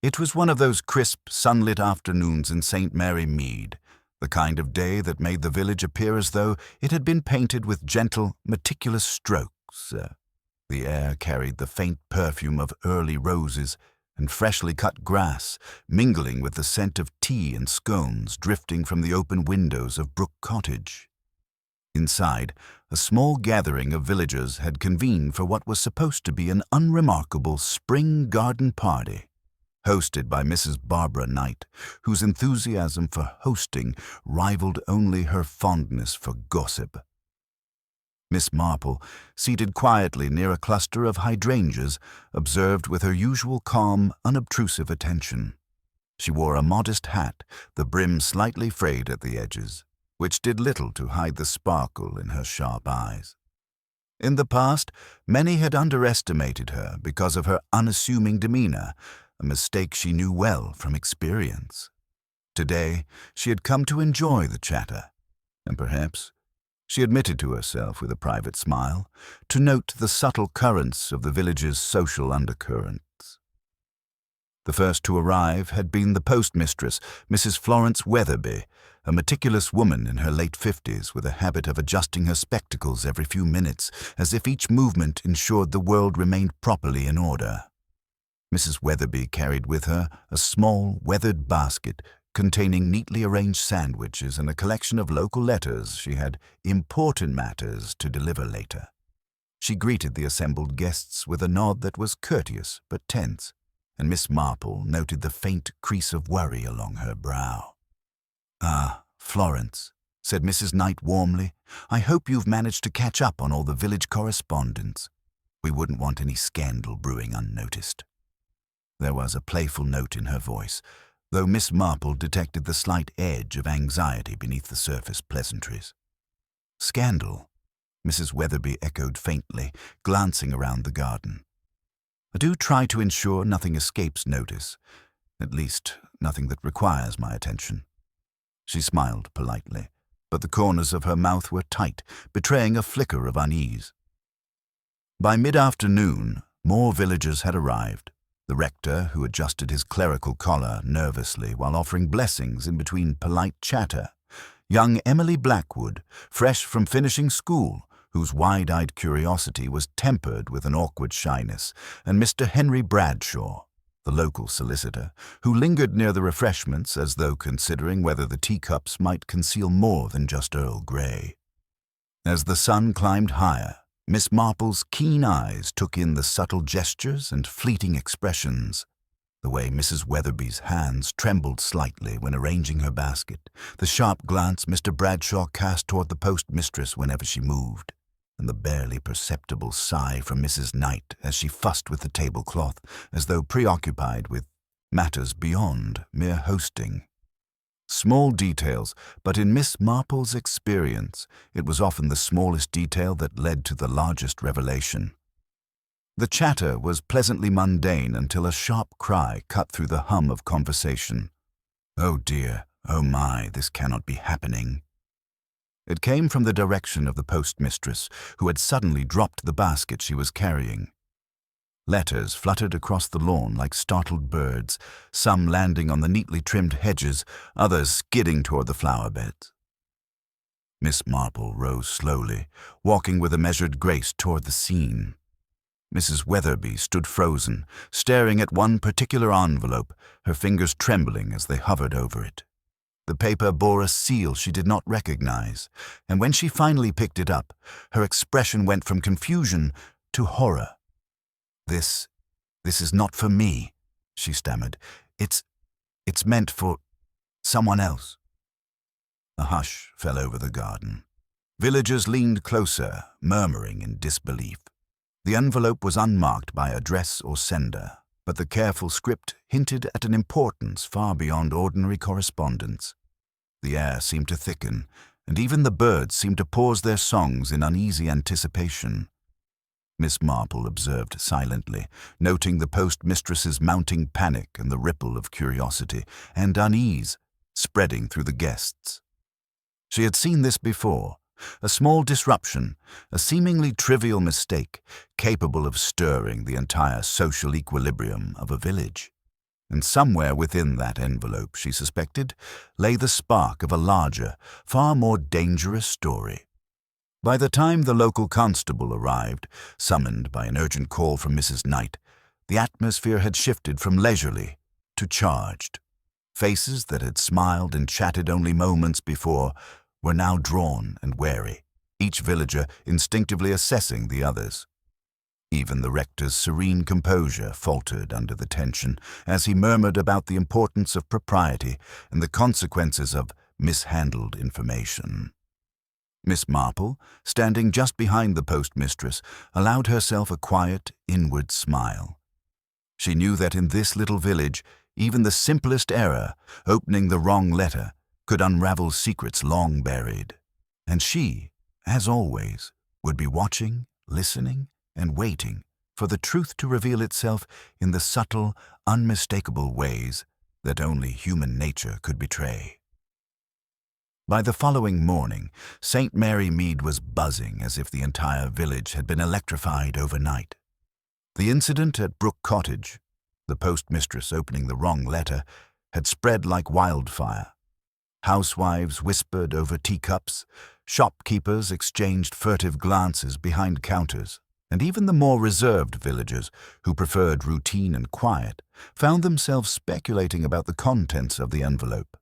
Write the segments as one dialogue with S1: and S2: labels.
S1: It was one of those crisp, sunlit afternoons in St. Mary Mead, the kind of day that made the village appear as though it had been painted with gentle, meticulous strokes. The air carried the faint perfume of early roses and freshly cut grass, mingling with the scent of tea and scones drifting from the open windows of Brook Cottage. Inside, a small gathering of villagers had convened for what was supposed to be an unremarkable spring garden party, hosted by Mrs. Barbara Knight, whose enthusiasm for hosting rivaled only her fondness for gossip. Miss Marple, seated quietly near a cluster of hydrangeas, observed with her usual calm, unobtrusive attention. She wore a modest hat, the brim slightly frayed at the edges, which did little to hide the sparkle in her sharp eyes. In the past, many had underestimated her because of her unassuming demeanor, a mistake she knew well from experience. Today, she had come to enjoy the chatter, and perhaps, she admitted to herself with a private smile, to note the subtle currents of the village's social undercurrents. The first to arrive had been the postmistress, Mrs. Florence Weatherby, a meticulous woman in her late 50s with a habit of adjusting her spectacles every few minutes, as if each movement ensured the world remained properly in order. Mrs. Weatherby carried with her a small, weathered basket containing neatly arranged sandwiches and a collection of local letters she had important matters to deliver later. She greeted the assembled guests with a nod that was courteous but tense, and Miss Marple noted the faint crease of worry along her brow. "Ah, Florence," said Mrs. Knight warmly, "I hope you've managed to catch up on all the village correspondence. We wouldn't want any scandal brewing unnoticed." There was a playful note in her voice, though Miss Marple detected the slight edge of anxiety beneath the surface pleasantries. "Scandal?" Mrs. Weatherby echoed faintly, glancing around the garden. "I do try to ensure nothing escapes notice, at least nothing that requires my attention." She smiled politely, but the corners of her mouth were tight, betraying a flicker of unease. By mid-afternoon, more villagers had arrived. The rector, who adjusted his clerical collar nervously while offering blessings in between polite chatter, young Emily Blackwood, fresh from finishing school, whose wide-eyed curiosity was tempered with an awkward shyness, and Mr. Henry Bradshaw, the local solicitor, who lingered near the refreshments as though considering whether the teacups might conceal more than just Earl Grey. As the sun climbed higher, Miss Marple's keen eyes took in the subtle gestures and fleeting expressions, the way Mrs. Weatherby's hands trembled slightly when arranging her basket, the sharp glance Mr. Bradshaw cast toward the postmistress whenever she moved, and the barely perceptible sigh from Mrs. Knight as she fussed with the tablecloth, as though preoccupied with matters beyond mere hosting. Small details, but in Miss Marple's experience, it was often the smallest detail that led to the largest revelation. The chatter was pleasantly mundane until a sharp cry cut through the hum of conversation. "Oh dear, oh my, this cannot be happening." It came from the direction of the postmistress, who had suddenly dropped the basket she was carrying. Letters fluttered across the lawn like startled birds, some landing on the neatly trimmed hedges, others skidding toward the flower beds. Miss Marple rose slowly, walking with a measured grace toward the scene. Mrs. Weatherby stood frozen, staring at one particular envelope, her fingers trembling as they hovered over it. The paper bore a seal she did not recognize, and when she finally picked it up, her expression went from confusion to horror. This is not for me," she stammered. It's meant for someone else." A hush fell over the garden. Villagers leaned closer, murmuring in disbelief. The envelope was unmarked by address or sender, but the careful script hinted at an importance far beyond ordinary correspondence. The air seemed to thicken, and even the birds seemed to pause their songs in uneasy anticipation. Miss Marple observed silently, noting the postmistress's mounting panic and the ripple of curiosity and unease spreading through the guests. She had seen this before, a small disruption, a seemingly trivial mistake, capable of stirring the entire social equilibrium of a village. and somewhere within that envelope, she suspected, lay the spark of a larger, far more dangerous story. By the time the local constable arrived, summoned by an urgent call from Mrs. Knight, the atmosphere had shifted from leisurely to charged. Faces that had smiled and chatted only moments before were now drawn and wary, each villager instinctively assessing the others. Even the rector's serene composure faltered under the tension as he murmured about the importance of propriety and the consequences of mishandled information. Miss Marple, standing just behind the postmistress, allowed herself a quiet, inward smile. She knew that in this little village, even the simplest error, opening the wrong letter, could unravel secrets long buried. And she, as always, would be watching, listening, and waiting for the truth to reveal itself in the subtle, unmistakable ways that only human nature could betray. By the following morning, St. Mary Mead was buzzing as if the entire village had been electrified overnight. The incident at Brook Cottage, the postmistress opening the wrong letter, had spread like wildfire. Housewives whispered over teacups, shopkeepers exchanged furtive glances behind counters, and even the more reserved villagers, who preferred routine and quiet, found themselves speculating about the contents of the envelope.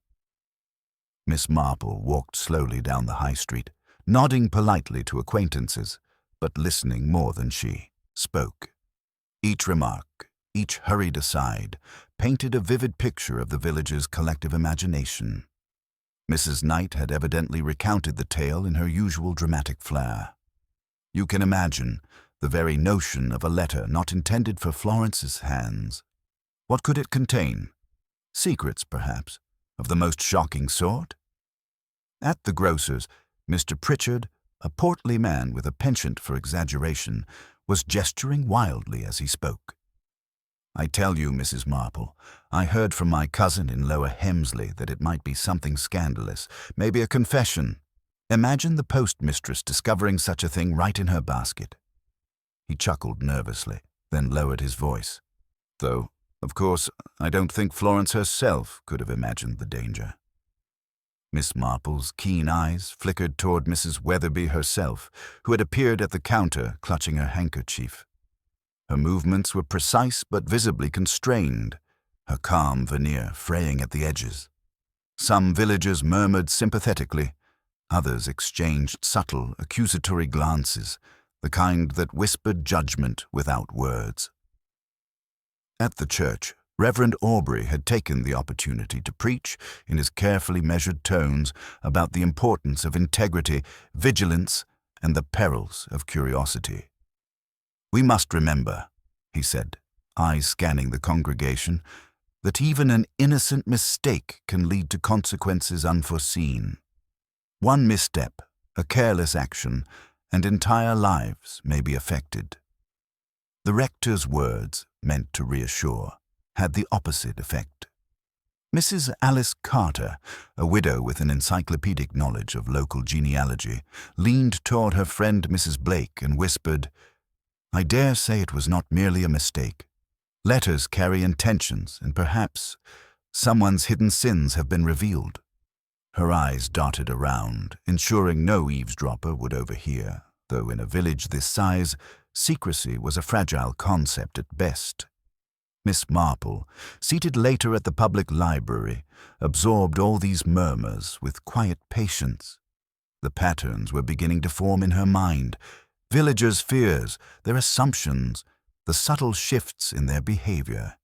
S1: Miss Marple walked slowly down the high street, nodding politely to acquaintances, but listening more than she spoke. Each remark, each hurried aside, painted a vivid picture of the village's collective imagination. Mrs. Knight had evidently recounted the tale in her usual dramatic flair. You can imagine the very notion of a letter not intended for Florence's hands. What could it contain? Secrets, perhaps, of the most shocking sort? At the grocer's, Mr. Pritchard, a portly man with a penchant for exaggeration, was gesturing wildly as he spoke. I tell you, Mrs. Marple, I heard from my cousin in Lower Hemsley that it might be something scandalous, maybe a confession. Imagine the postmistress discovering such a thing right in her basket. He chuckled nervously, then lowered his voice. Though, of course, I don't think Florence herself could have imagined the danger. Miss Marple's keen eyes flickered toward Mrs. Weatherby herself, who had appeared at the counter clutching her handkerchief. Her movements were precise but visibly constrained, her calm veneer fraying at the edges. Some villagers murmured sympathetically, others exchanged subtle, accusatory glances, the kind that whispered judgment without words. At the church, Reverend Aubrey had taken the opportunity to preach, in his carefully measured tones, about the importance of integrity, vigilance, and the perils of curiosity. We must remember, he said, eyes scanning the congregation, that even an innocent mistake can lead to consequences unforeseen. One misstep, a careless action, and entire lives may be affected. The rector's words, meant to reassure, had the opposite effect. Mrs. Alice Carter, a widow with an encyclopedic knowledge of local genealogy, leaned toward her friend Mrs. Blake and whispered, I dare say it was not merely a mistake. Letters carry intentions, and perhaps someone's hidden sins have been revealed. Her eyes darted around, ensuring no eavesdropper would overhear, though in a village this size, secrecy was a fragile concept at best. Miss Marple, seated later at the public library, absorbed all these murmurs with quiet patience. The patterns were beginning to form in her mind, villagers' fears, their assumptions, the subtle shifts in their behavior.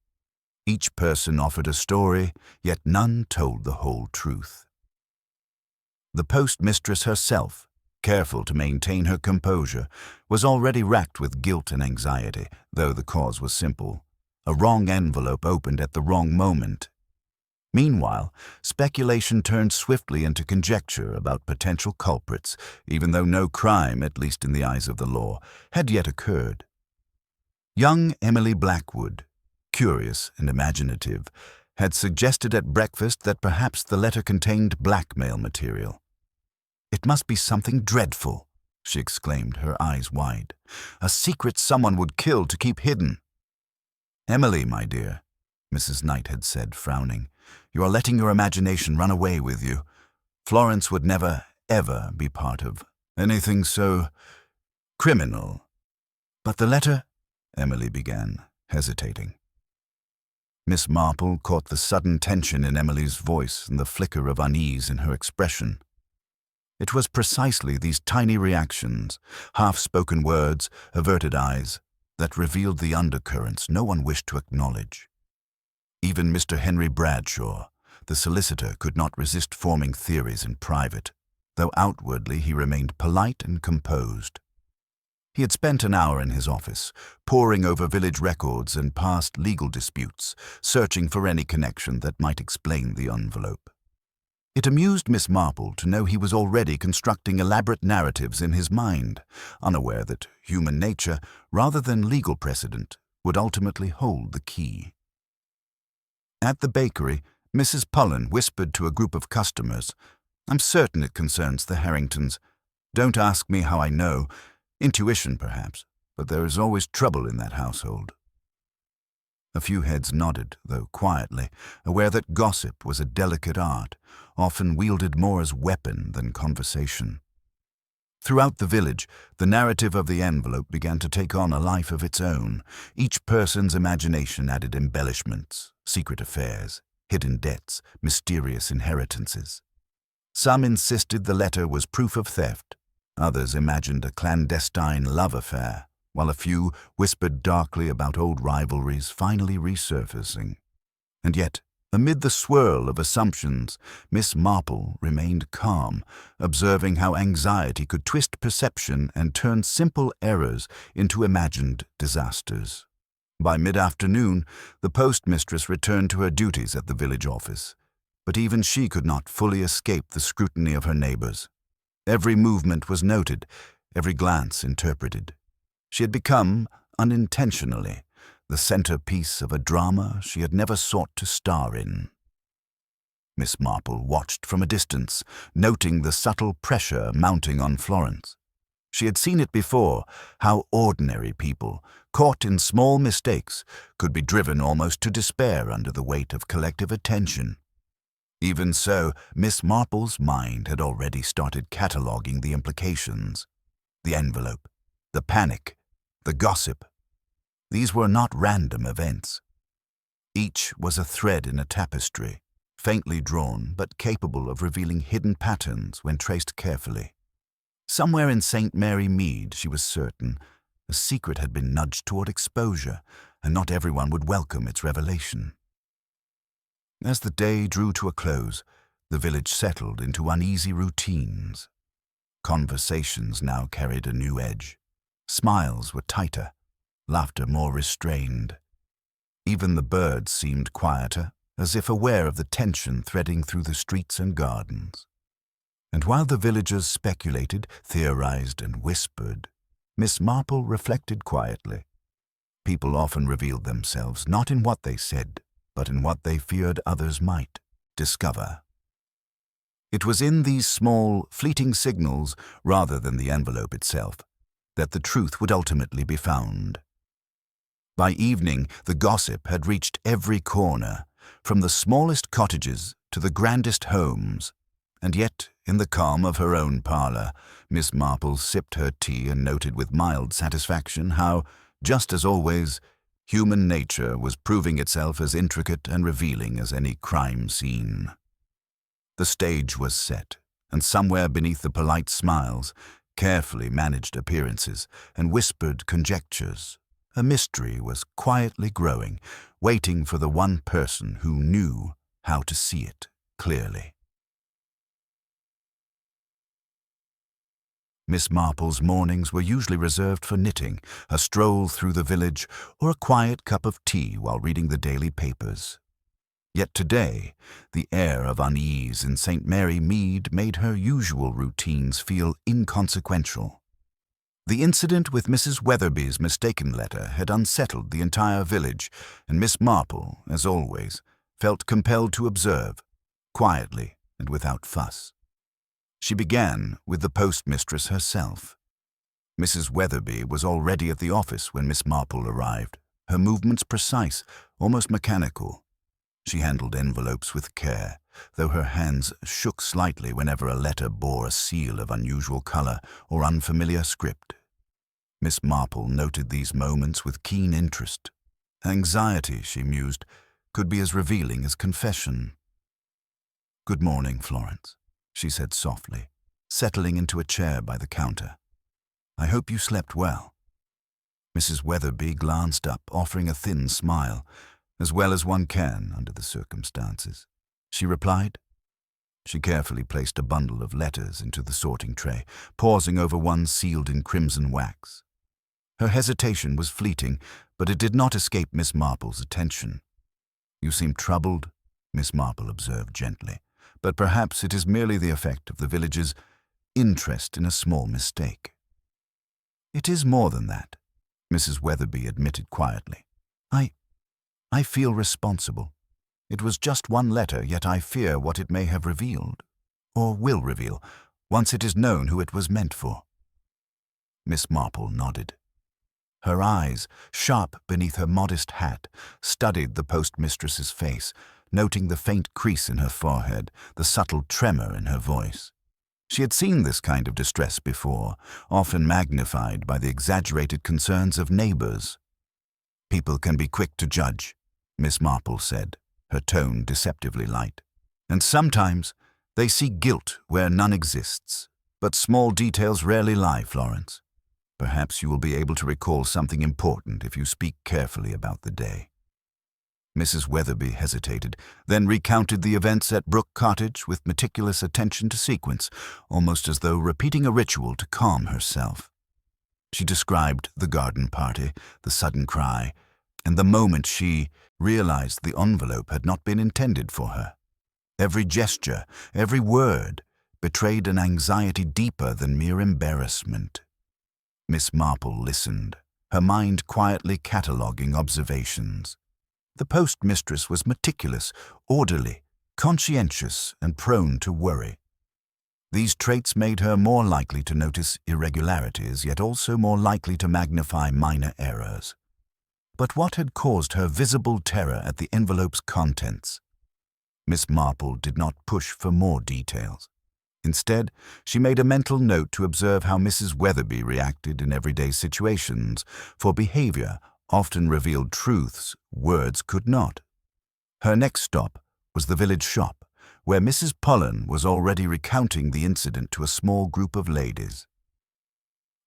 S1: Each person offered a story, yet none told the whole truth. The postmistress herself, careful to maintain her composure, was already racked with guilt and anxiety, though the cause was simple. A wrong envelope opened at the wrong moment. Meanwhile, speculation turned swiftly into conjecture about potential culprits, even though no crime, at least in the eyes of the law, had yet occurred. Young Emily Blackwood, curious and imaginative, had suggested at breakfast that perhaps the letter contained blackmail material. It must be something dreadful, she exclaimed, her eyes wide. A secret someone would kill to keep hidden. Emily, my dear, Mrs. Knight had said, frowning. "You are letting your imagination run away with you. Florence would never, ever be part of anything so criminal." "But the letter—" Emily began, hesitating. Miss Marple caught the sudden tension in Emily's voice and the flicker of unease in her expression. It was precisely these tiny reactions, half-spoken words, averted eyes, that revealed the undercurrents no one wished to acknowledge. Even Mr. Henry Bradshaw, the solicitor, could not resist forming theories in private, though outwardly he remained polite and composed. He had spent an hour in his office, poring over village records and past legal disputes, searching for any connection that might explain the envelope. It amused Miss Marple to know he was already constructing elaborate narratives in his mind, unaware that human nature, rather than legal precedent, would ultimately hold the key. At the bakery, Mrs. Pullen whispered to a group of customers, "I'm certain it concerns the Harringtons. Don't ask me how I know. Intuition, perhaps, but there is always trouble in that household." A few heads nodded, though quietly, aware that gossip was a delicate art, often wielded more as weapon than conversation. Throughout the village, the narrative of the envelope began to take on a life of its own. Each person's imagination added embellishments, secret affairs, hidden debts, mysterious inheritances. Some insisted the letter was proof of theft. Others imagined a clandestine love affair, while a few whispered darkly about old rivalries finally resurfacing. And yet, amid the swirl of assumptions, Miss Marple remained calm, observing how anxiety could twist perception and turn simple errors into imagined disasters. By mid-afternoon, the postmistress returned to her duties at the village office, but even she could not fully escape the scrutiny of her neighbors. Every movement was noted, every glance interpreted. She had become, unintentionally, the centerpiece of a drama she had never sought to star in. Miss Marple watched from a distance, noting the subtle pressure mounting on Florence. She had seen it before, how ordinary people, caught in small mistakes, could be driven almost to despair under the weight of collective attention. Even so, Miss Marple's mind had already started cataloguing the implications. The envelope, the panic, the gossip. These were not random events. Each was a thread in a tapestry, faintly drawn but capable of revealing hidden patterns when traced carefully. Somewhere in St. Mary Mead, she was certain, a secret had been nudged toward exposure, and not everyone would welcome its revelation. As the day drew to a close, the village settled into uneasy routines. Conversations now carried a new edge. Smiles were tighter, laughter more restrained. Even the birds seemed quieter, as if aware of the tension threading through the streets and gardens. And while the villagers speculated, theorized, and whispered, Miss Marple reflected quietly. People often revealed themselves not in what they said, but in what they feared others might discover. It was in these small, fleeting signals, rather than the envelope itself, that the truth would ultimately be found. By evening, the gossip had reached every corner, from the smallest cottages to the grandest homes, and yet, in the calm of her own parlour, Miss Marple sipped her tea and noted with mild satisfaction how, just as always, human nature was proving itself as intricate and revealing as any crime scene. The stage was set, and somewhere beneath the polite smiles, carefully managed appearances, and whispered conjectures, a mystery was quietly growing, waiting for the one person who knew how to see it clearly. Miss Marple's mornings were usually reserved for knitting, a stroll through the village, or a quiet cup of tea while reading the daily papers. Yet today, the air of unease in St. Mary Mead made her usual routines feel inconsequential. The incident with Mrs. Weatherby's mistaken letter had unsettled the entire village, and Miss Marple, as always, felt compelled to observe, quietly and without fuss. She began with the postmistress herself. Mrs. Weatherby was already at the office when Miss Marple arrived, her movements precise, almost mechanical. She handled envelopes with care, though her hands shook slightly whenever a letter bore a seal of unusual color or unfamiliar script. Miss Marple noted these moments with keen interest. Anxiety, she mused, could be as revealing as confession. "Good morning, Florence," she said softly, settling into a chair by the counter. "I hope you slept well." Mrs. Weatherby glanced up, offering a thin smile, as well as one can under the circumstances. She replied. She carefully placed a bundle of letters into the sorting tray, pausing over one sealed in crimson wax. Her hesitation was fleeting, but it did not escape Miss Marple's attention. "You seem troubled," Miss Marple observed gently, "but perhaps it is merely the effect of the village's interest in a small mistake." "It is more than that," Mrs. Weatherby admitted quietly. I feel responsible. It was just one letter, yet I fear what it may have revealed, or will reveal, once it is known who it was meant for." Miss Marple nodded. Her eyes, sharp beneath her modest hat, studied the postmistress's face, noting the faint crease in her forehead, the subtle tremor in her voice. She had seen this kind of distress before, often magnified by the exaggerated concerns of neighbors. "People can be quick to judge," Miss Marple said, her tone deceptively light. "And sometimes they see guilt where none exists. But small details rarely lie, Florence. Perhaps you will be able to recall something important if you speak carefully about the day." Mrs. Weatherby hesitated, then recounted the events at Brook Cottage with meticulous attention to sequence, almost as though repeating a ritual to calm herself. She described the garden party, the sudden cry, and the moment she realized the envelope had not been intended for her. Every gesture, every word, betrayed an anxiety deeper than mere embarrassment. Miss Marple listened, her mind quietly cataloguing observations. The postmistress was meticulous, orderly, conscientious, and prone to worry. These traits made her more likely to notice irregularities, yet also more likely to magnify minor errors. But what had caused her visible terror at the envelope's contents? Miss Marple did not push for more details. Instead, she made a mental note to observe how Mrs. Weatherby reacted in everyday situations, for behavior often revealed truths words could not. Her next stop was the village shop, where Mrs. Pollen was already recounting the incident to a small group of ladies.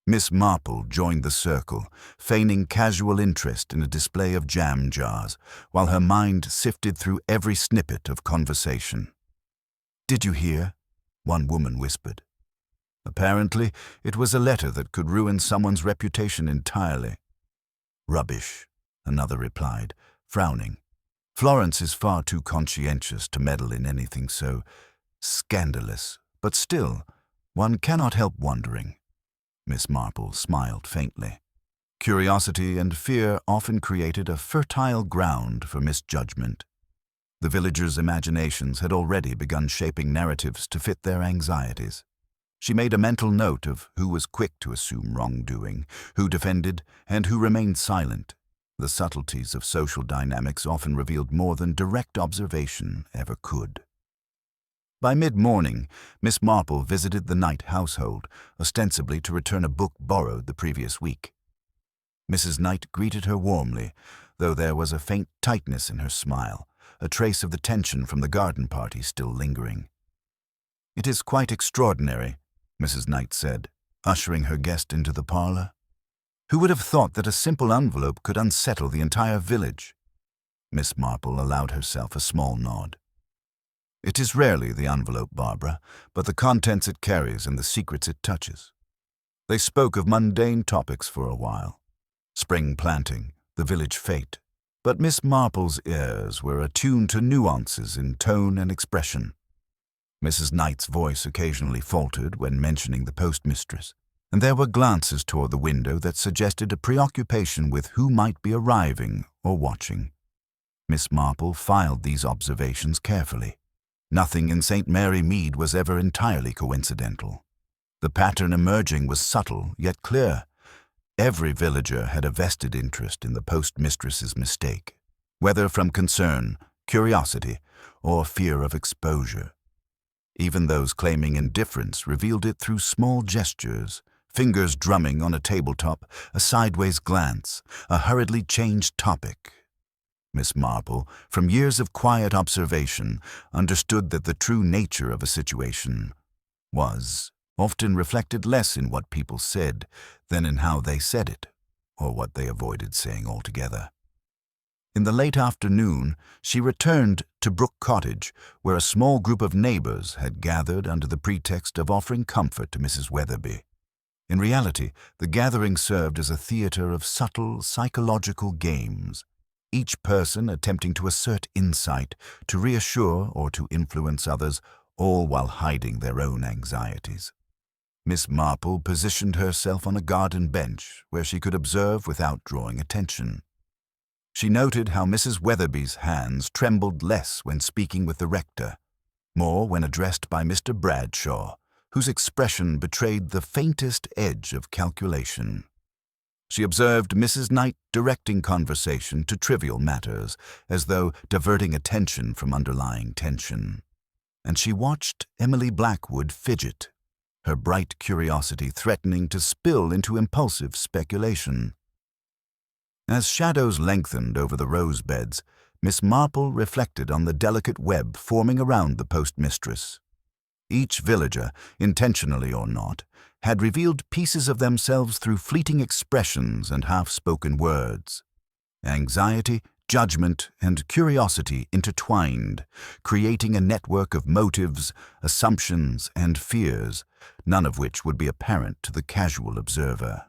S1: Miss Marple joined the circle, feigning casual interest in a display of jam jars, while her mind sifted through every snippet of conversation. "Did you hear?" one woman whispered. Apparently, it was a letter that could ruin someone's reputation entirely. "Rubbish," another replied, frowning. "Florence is far too conscientious to meddle in anything so scandalous, but still, one cannot help wondering." Miss Marple smiled faintly. Curiosity and fear often created a fertile ground for misjudgment. The villagers' imaginations had already begun shaping narratives to fit their anxieties. She made a mental note of who was quick to assume wrongdoing, who defended, and who remained silent. The subtleties of social dynamics often revealed more than direct observation ever could. By mid-morning, Miss Marple visited the Knight household, ostensibly to return a book borrowed the previous week. Mrs. Knight greeted her warmly, though there was a faint tightness in her smile, a trace of the tension from the garden party still lingering. "It is quite extraordinary," Mrs. Knight said, ushering her guest into the parlor. "Who would have thought that a simple envelope could unsettle the entire village?" Miss Marple allowed herself a small nod. "It is rarely the envelope, Barbara, but the contents it carries and the secrets it touches." They spoke of mundane topics for a while. Spring planting, the village fete. But Miss Marple's ears were attuned to nuances in tone and expression. Mrs. Knight's voice occasionally faltered when mentioning the postmistress, and there were glances toward the window that suggested a preoccupation with who might be arriving or watching. Miss Marple filed these observations carefully. Nothing in St. Mary Mead was ever entirely coincidental. The pattern emerging was subtle yet clear. Every villager had a vested interest in the postmistress's mistake, whether from concern, curiosity, or fear of exposure. Even those claiming indifference revealed it through small gestures, fingers drumming on a tabletop, a sideways glance, a hurriedly changed topic. Miss Marple, from years of quiet observation, understood that the true nature of a situation was often reflected less in what people said than in how they said it, or what they avoided saying altogether. In the late afternoon, she returned to Brook Cottage, where a small group of neighbors had gathered under the pretext of offering comfort to Mrs. Weatherby. In reality, the gathering served as a theater of subtle psychological games, each person attempting to assert insight, to reassure or to influence others, all while hiding their own anxieties. Miss Marple positioned herself on a garden bench where she could observe without drawing attention. She noted how Mrs. Weatherby's hands trembled less when speaking with the rector, more when addressed by Mr. Bradshaw, whose expression betrayed the faintest edge of calculation. She observed Mrs. Knight directing conversation to trivial matters, as though diverting attention from underlying tension. And she watched Emily Blackwood fidget, her bright curiosity threatening to spill into impulsive speculation. As shadows lengthened over the rose beds, Miss Marple reflected on the delicate web forming around the postmistress. Each villager, intentionally or not, had revealed pieces of themselves through fleeting expressions and half-spoken words. Anxiety, judgment, and curiosity intertwined, creating a network of motives, assumptions, and fears, none of which would be apparent to the casual observer.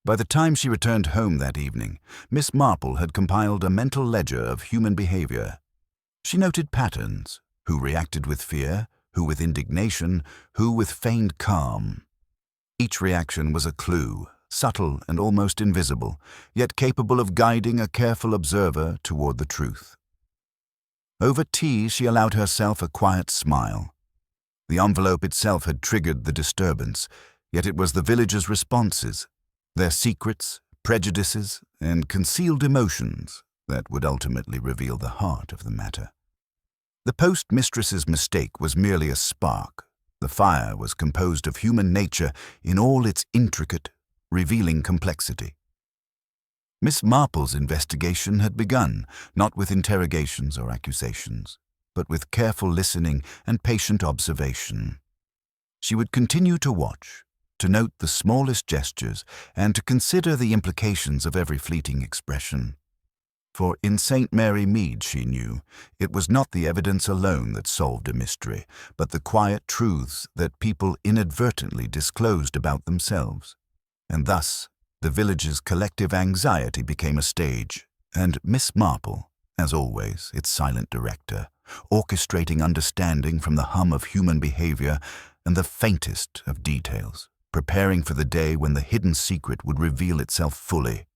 S1: By the time she returned home that evening, Miss Marple had compiled a mental ledger of human behavior. She noted patterns: who reacted with fear, who with indignation, who with feigned calm. Each reaction was a clue, subtle and almost invisible, yet capable of guiding a careful observer toward the truth. Over tea, she allowed herself a quiet smile. The envelope itself had triggered the disturbance, yet it was the villagers' responses, their secrets, prejudices, and concealed emotions that would ultimately reveal the heart of the matter. The postmistress's mistake was merely a spark. The fire was composed of human nature in all its intricate, revealing complexity. Miss Marple's investigation had begun, not with interrogations or accusations, but with careful listening and patient observation. She would continue to watch, to note the smallest gestures, and to consider the implications of every fleeting expression. For in St. Mary Mead, she knew, it was not the evidence alone that solved a mystery, but the quiet truths that people inadvertently disclosed about themselves. And thus, the village's collective anxiety became a stage, and Miss Marple, as always, its silent director, orchestrating understanding from the hum of human behavior and the faintest of details, preparing for the day when the hidden secret would reveal itself fully,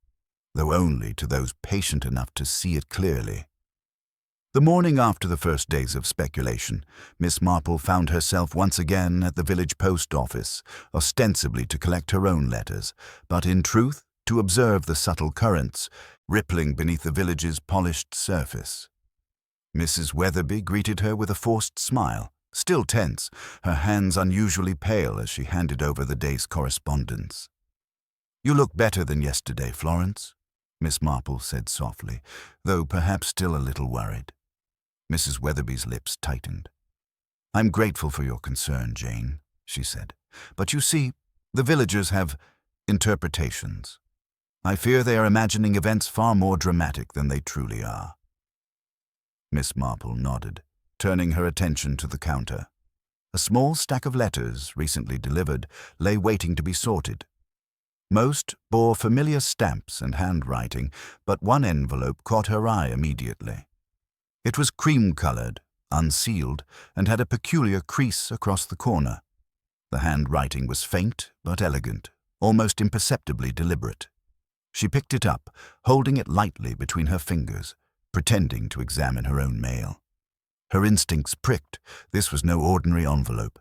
S1: though only to those patient enough to see it clearly. The morning after the first days of speculation, Miss Marple found herself once again at the village post office, ostensibly to collect her own letters, but in truth to observe the subtle currents rippling beneath the village's polished surface. Mrs. Weatherby greeted her with a forced smile, still tense, her hands unusually pale as she handed over the day's correspondence. "You look better than yesterday, Florence," Miss Marple said softly, though perhaps still a little worried. Mrs. Weatherby's lips tightened. "I'm grateful for your concern, Jane," she said. "But you see, the villagers have interpretations. I fear they are imagining events far more dramatic than they truly are." Miss Marple nodded, turning her attention to the counter. A small stack of letters, recently delivered, lay waiting to be sorted. Most bore familiar stamps and handwriting, but one envelope caught her eye immediately. It was cream-colored, unsealed, and had a peculiar crease across the corner. The handwriting was faint but elegant, almost imperceptibly deliberate. She picked it up, holding it lightly between her fingers, pretending to examine her own mail. Her instincts pricked. This was no ordinary envelope.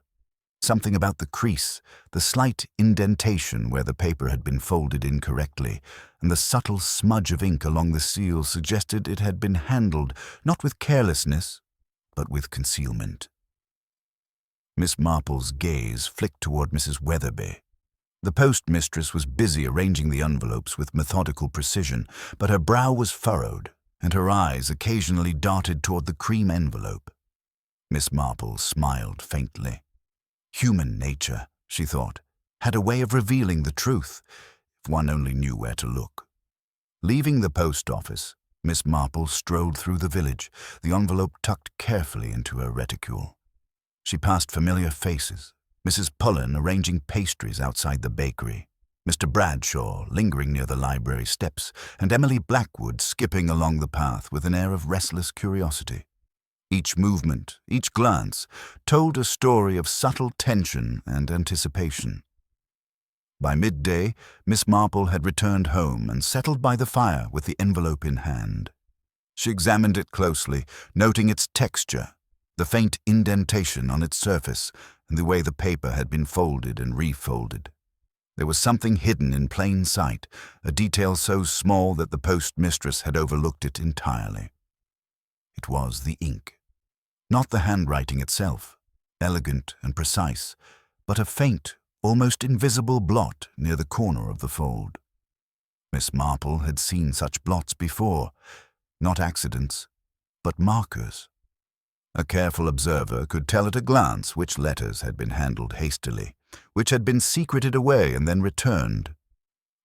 S1: Something about the crease, the slight indentation where the paper had been folded incorrectly, and the subtle smudge of ink along the seal suggested it had been handled not with carelessness, but with concealment. Miss Marple's gaze flicked toward Mrs. Weatherby. The postmistress was busy arranging the envelopes with methodical precision, but her brow was furrowed, and her eyes occasionally darted toward the cream envelope. Miss Marple smiled faintly. Human nature, she thought, had a way of revealing the truth, if one only knew where to look. Leaving the post office, Miss Marple strolled through the village, the envelope tucked carefully into her reticule. She passed familiar faces, Mrs. Pullen arranging pastries outside the bakery, Mr. Bradshaw lingering near the library steps, and Emily Blackwood skipping along the path with an air of restless curiosity. Each movement, each glance, told a story of subtle tension and anticipation. By midday, Miss Marple had returned home and settled by the fire with the envelope in hand. She examined it closely, noting its texture, the faint indentation on its surface, and the way the paper had been folded and refolded. There was something hidden in plain sight, a detail so small that the postmistress had overlooked it entirely. It was the ink. Not the handwriting itself, elegant and precise, but a faint, almost invisible blot near the corner of the fold. Miss Marple had seen such blots before, not accidents, but markers. A careful observer could tell at a glance which letters had been handled hastily, which had been secreted away and then returned.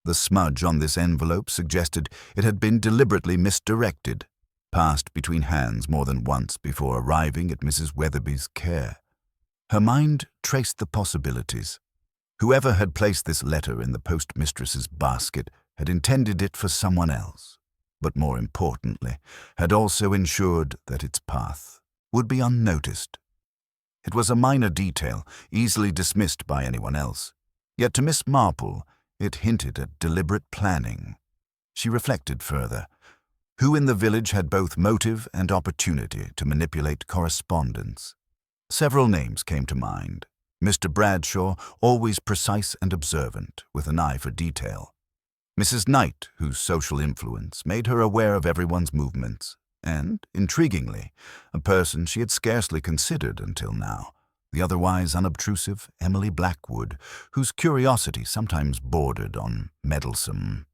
S1: The smudge on this envelope suggested it had been deliberately misdirected, passed between hands more than once before arriving at Mrs. Weatherby's care. Her mind traced the possibilities. Whoever had placed this letter in the postmistress's basket had intended it for someone else, but more importantly, had also ensured that its path would be unnoticed. It was a minor detail, easily dismissed by anyone else, yet to Miss Marple it hinted at deliberate planning. She reflected further. Who in the village had both motive and opportunity to manipulate correspondence? Several names came to mind. Mr. Bradshaw, always precise and observant, with an eye for detail. Mrs. Knight, whose social influence made her aware of everyone's movements. And, intriguingly, a person she had scarcely considered until now, the otherwise unobtrusive Emily Blackwood, whose curiosity sometimes bordered on meddlesome.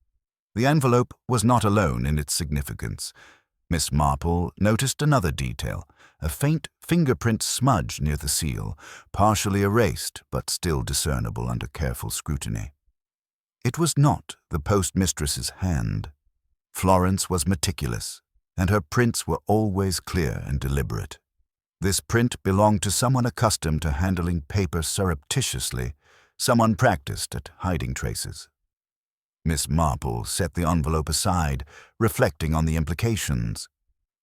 S1: The envelope was not alone in its significance. Miss Marple noticed another detail, a faint fingerprint smudge near the seal, partially erased but still discernible under careful scrutiny. It was not the postmistress's hand. Florence was meticulous, and her prints were always clear and deliberate. This print belonged to someone accustomed to handling paper surreptitiously, someone practiced at hiding traces. Miss Marple set the envelope aside, reflecting on the implications.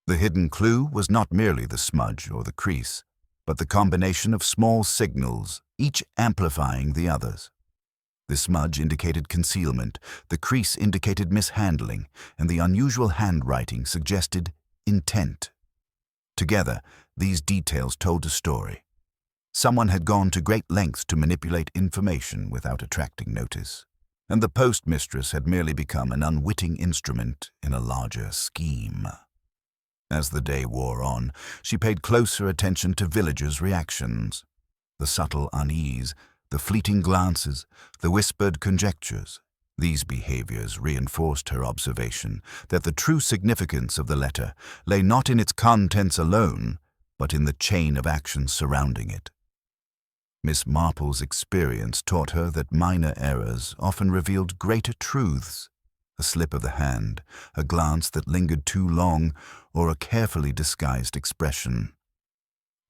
S1: The hidden clue was not merely the smudge or the crease, but the combination of small signals, each amplifying the others. The smudge indicated concealment, the crease indicated mishandling, and the unusual handwriting suggested intent. Together, these details told a story. Someone had gone to great lengths to manipulate information without attracting notice, and the postmistress had merely become an unwitting instrument in a larger scheme. As the day wore on, she paid closer attention to villagers' reactions. The subtle unease, the fleeting glances, the whispered conjectures. These behaviors reinforced her observation that the true significance of the letter lay not in its contents alone, but in the chain of actions surrounding it. Miss Marple's experience taught her that minor errors often revealed greater truths. A slip of the hand, a glance that lingered too long, or a carefully disguised expression.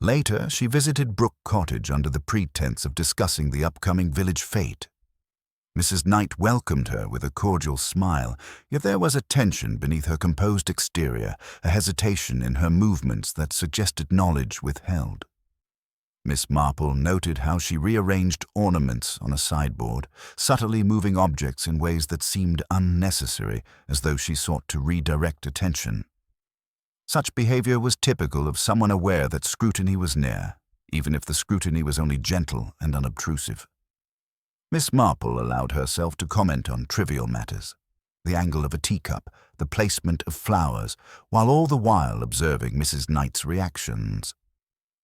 S1: Later, she visited Brook Cottage under the pretense of discussing the upcoming village fete. Mrs. Knight welcomed her with a cordial smile, yet there was a tension beneath her composed exterior, a hesitation in her movements that suggested knowledge withheld. Miss Marple noted how she rearranged ornaments on a sideboard, subtly moving objects in ways that seemed unnecessary, as though she sought to redirect attention. Such behavior was typical of someone aware that scrutiny was near, even if the scrutiny was only gentle and unobtrusive. Miss Marple allowed herself to comment on trivial matters, the angle of a teacup, the placement of flowers, while all the while observing Mrs. Knight's reactions.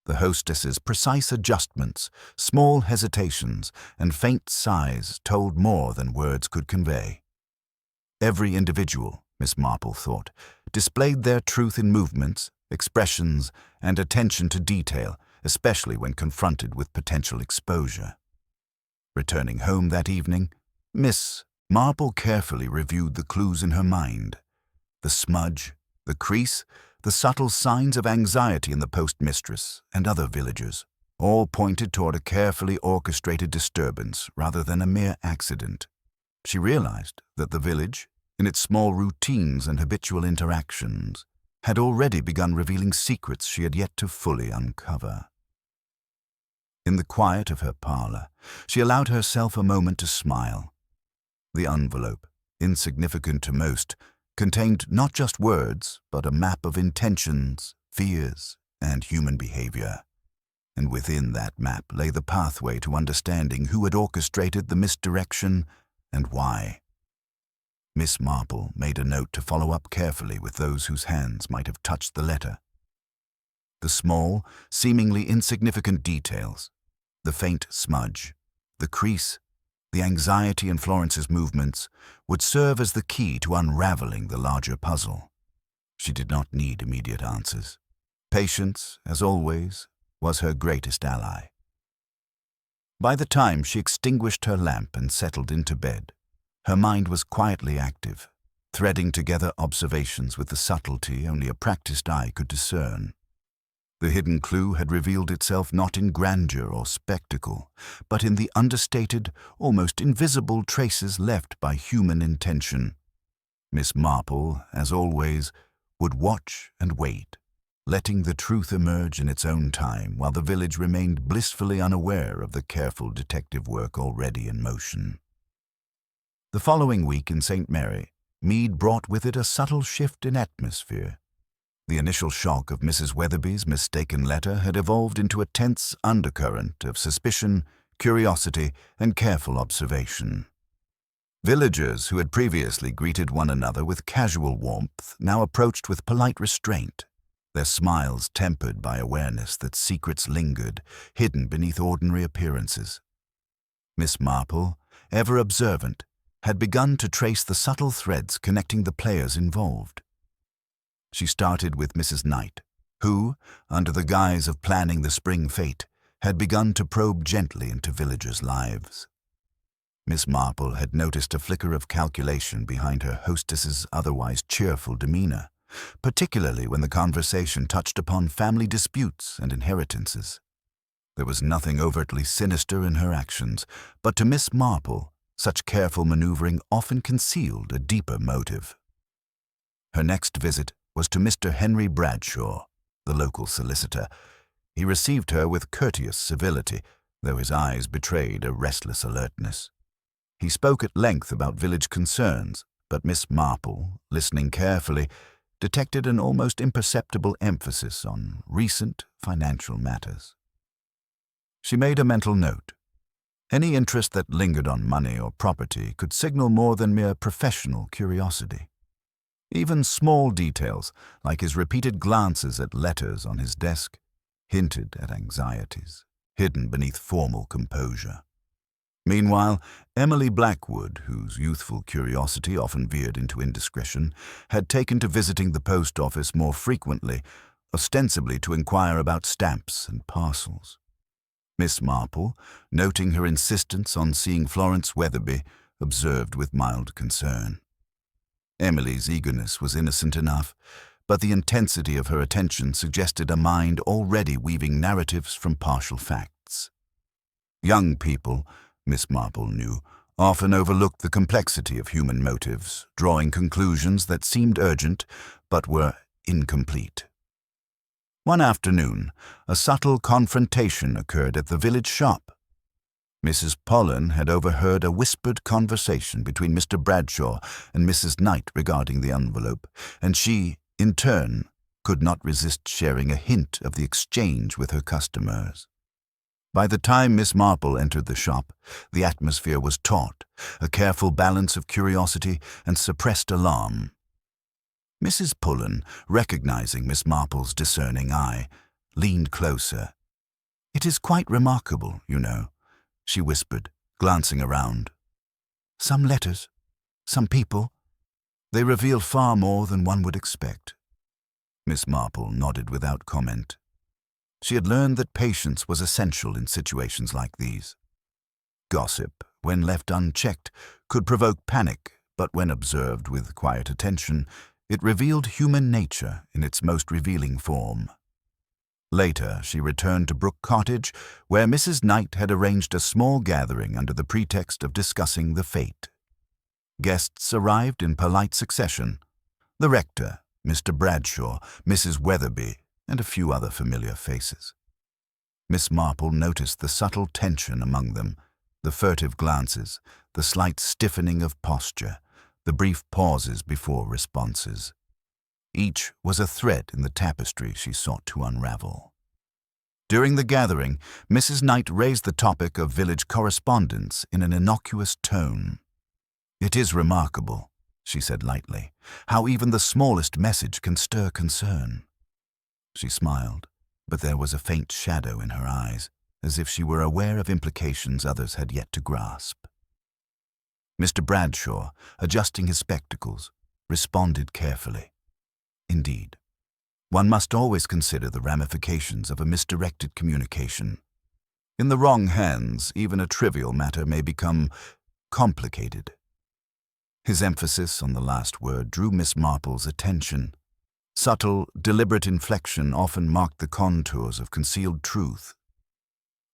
S1: The hostess's precise adjustments, small hesitations, and faint sighs told more than words could convey. Every individual, Miss Marple thought, displayed their truth in movements, expressions, and attention to detail, especially when confronted with potential exposure. Returning home that evening, Miss Marple carefully reviewed the clues in her mind. The smudge, the crease, the subtle signs of anxiety in the postmistress and other villagers all pointed toward a carefully orchestrated disturbance rather than a mere accident. She realized that the village, in its small routines and habitual interactions, had already begun revealing secrets she had yet to fully uncover. In the quiet of her parlor, she allowed herself a moment to smile. The envelope, insignificant to most, contained not just words, but a map of intentions, fears, and human behavior. And within that map lay the pathway to understanding who had orchestrated the misdirection and why. Miss Marple made a note to follow up carefully with those whose hands might have touched the letter. The small, seemingly insignificant details, the faint smudge, the crease, the anxiety in Florence's movements, would serve as the key to unraveling the larger puzzle. She did not need immediate answers. Patience, as always, was her greatest ally. By the time she extinguished her lamp and settled into bed, her mind was quietly active, threading together observations with the subtlety only a practiced eye could discern. The hidden clue had revealed itself not in grandeur or spectacle, but in the understated, almost invisible traces left by human intention. Miss Marple, as always, would watch and wait, letting the truth emerge in its own time while the village remained blissfully unaware of the careful detective work already in motion. The following week in St. Mary, Mead brought with it a subtle shift in atmosphere. The initial shock of Mrs. Weatherby's mistaken letter had evolved into a tense undercurrent of suspicion, curiosity, and careful observation. Villagers who had previously greeted one another with casual warmth now approached with polite restraint, their smiles tempered by awareness that secrets lingered, hidden beneath ordinary appearances. Miss Marple, ever observant, had begun to trace the subtle threads connecting the players involved. She started with Mrs. Knight, who, under the guise of planning the spring fete, had begun to probe gently into villagers' lives. Miss Marple had noticed a flicker of calculation behind her hostess's otherwise cheerful demeanor, particularly when the conversation touched upon family disputes and inheritances. There was nothing overtly sinister in her actions, but to Miss Marple, such careful maneuvering often concealed a deeper motive. Her next visit was to Mr. Henry Bradshaw, the local solicitor. He received her with courteous civility, though his eyes betrayed a restless alertness. He spoke at length about village concerns, but Miss Marple, listening carefully, detected an almost imperceptible emphasis on recent financial matters. She made a mental note. Any interest that lingered on money or property could signal more than mere professional curiosity. Even small details, like his repeated glances at letters on his desk, hinted at anxieties, hidden beneath formal composure. Meanwhile, Emily Blackwood, whose youthful curiosity often veered into indiscretion, had taken to visiting the post office more frequently, ostensibly to inquire about stamps and parcels. Miss Marple, noting her insistence on seeing Florence Weatherby, observed with mild concern. Emily's eagerness was innocent enough, but the intensity of her attention suggested a mind already weaving narratives from partial facts. Young people, Miss Marple knew, often overlooked the complexity of human motives, drawing conclusions that seemed urgent but were incomplete. One afternoon, a subtle confrontation occurred at the village shop. Mrs. Pollen had overheard a whispered conversation between Mr. Bradshaw and Mrs. Knight regarding the envelope, and she, in turn, could not resist sharing a hint of the exchange with her customers. By the time Miss Marple entered the shop, the atmosphere was taut, a careful balance of curiosity and suppressed alarm. Mrs. Pullen, recognizing Miss Marple's discerning eye, leaned closer. "It is quite remarkable, you know," she whispered, glancing around. "Some letters, some people, they reveal far more than one would expect." Miss Marple nodded without comment. She had learned that patience was essential in situations like these. Gossip, when left unchecked, could provoke panic, but when observed with quiet attention, it revealed human nature in its most revealing form. Later, she returned to Brook Cottage, where Mrs. Knight had arranged a small gathering under the pretext of discussing the fate. Guests arrived in polite succession: the rector, Mr. Bradshaw, Mrs. Weatherby, and a few other familiar faces. Miss Marple noticed the subtle tension among them, the furtive glances, the slight stiffening of posture, the brief pauses before responses. Each was a thread in the tapestry she sought to unravel. During the gathering, Mrs. Knight raised the topic of village correspondence in an innocuous tone. "It is remarkable," she said lightly, "how even the smallest message can stir concern." She smiled, but there was a faint shadow in her eyes, as if she were aware of implications others had yet to grasp. Mr. Bradshaw, adjusting his spectacles, responded carefully. "Indeed, one must always consider the ramifications of a misdirected communication. In the wrong hands, even a trivial matter may become complicated." His emphasis on the last word drew Miss Marple's attention. Subtle, deliberate inflection often marked the contours of concealed truth.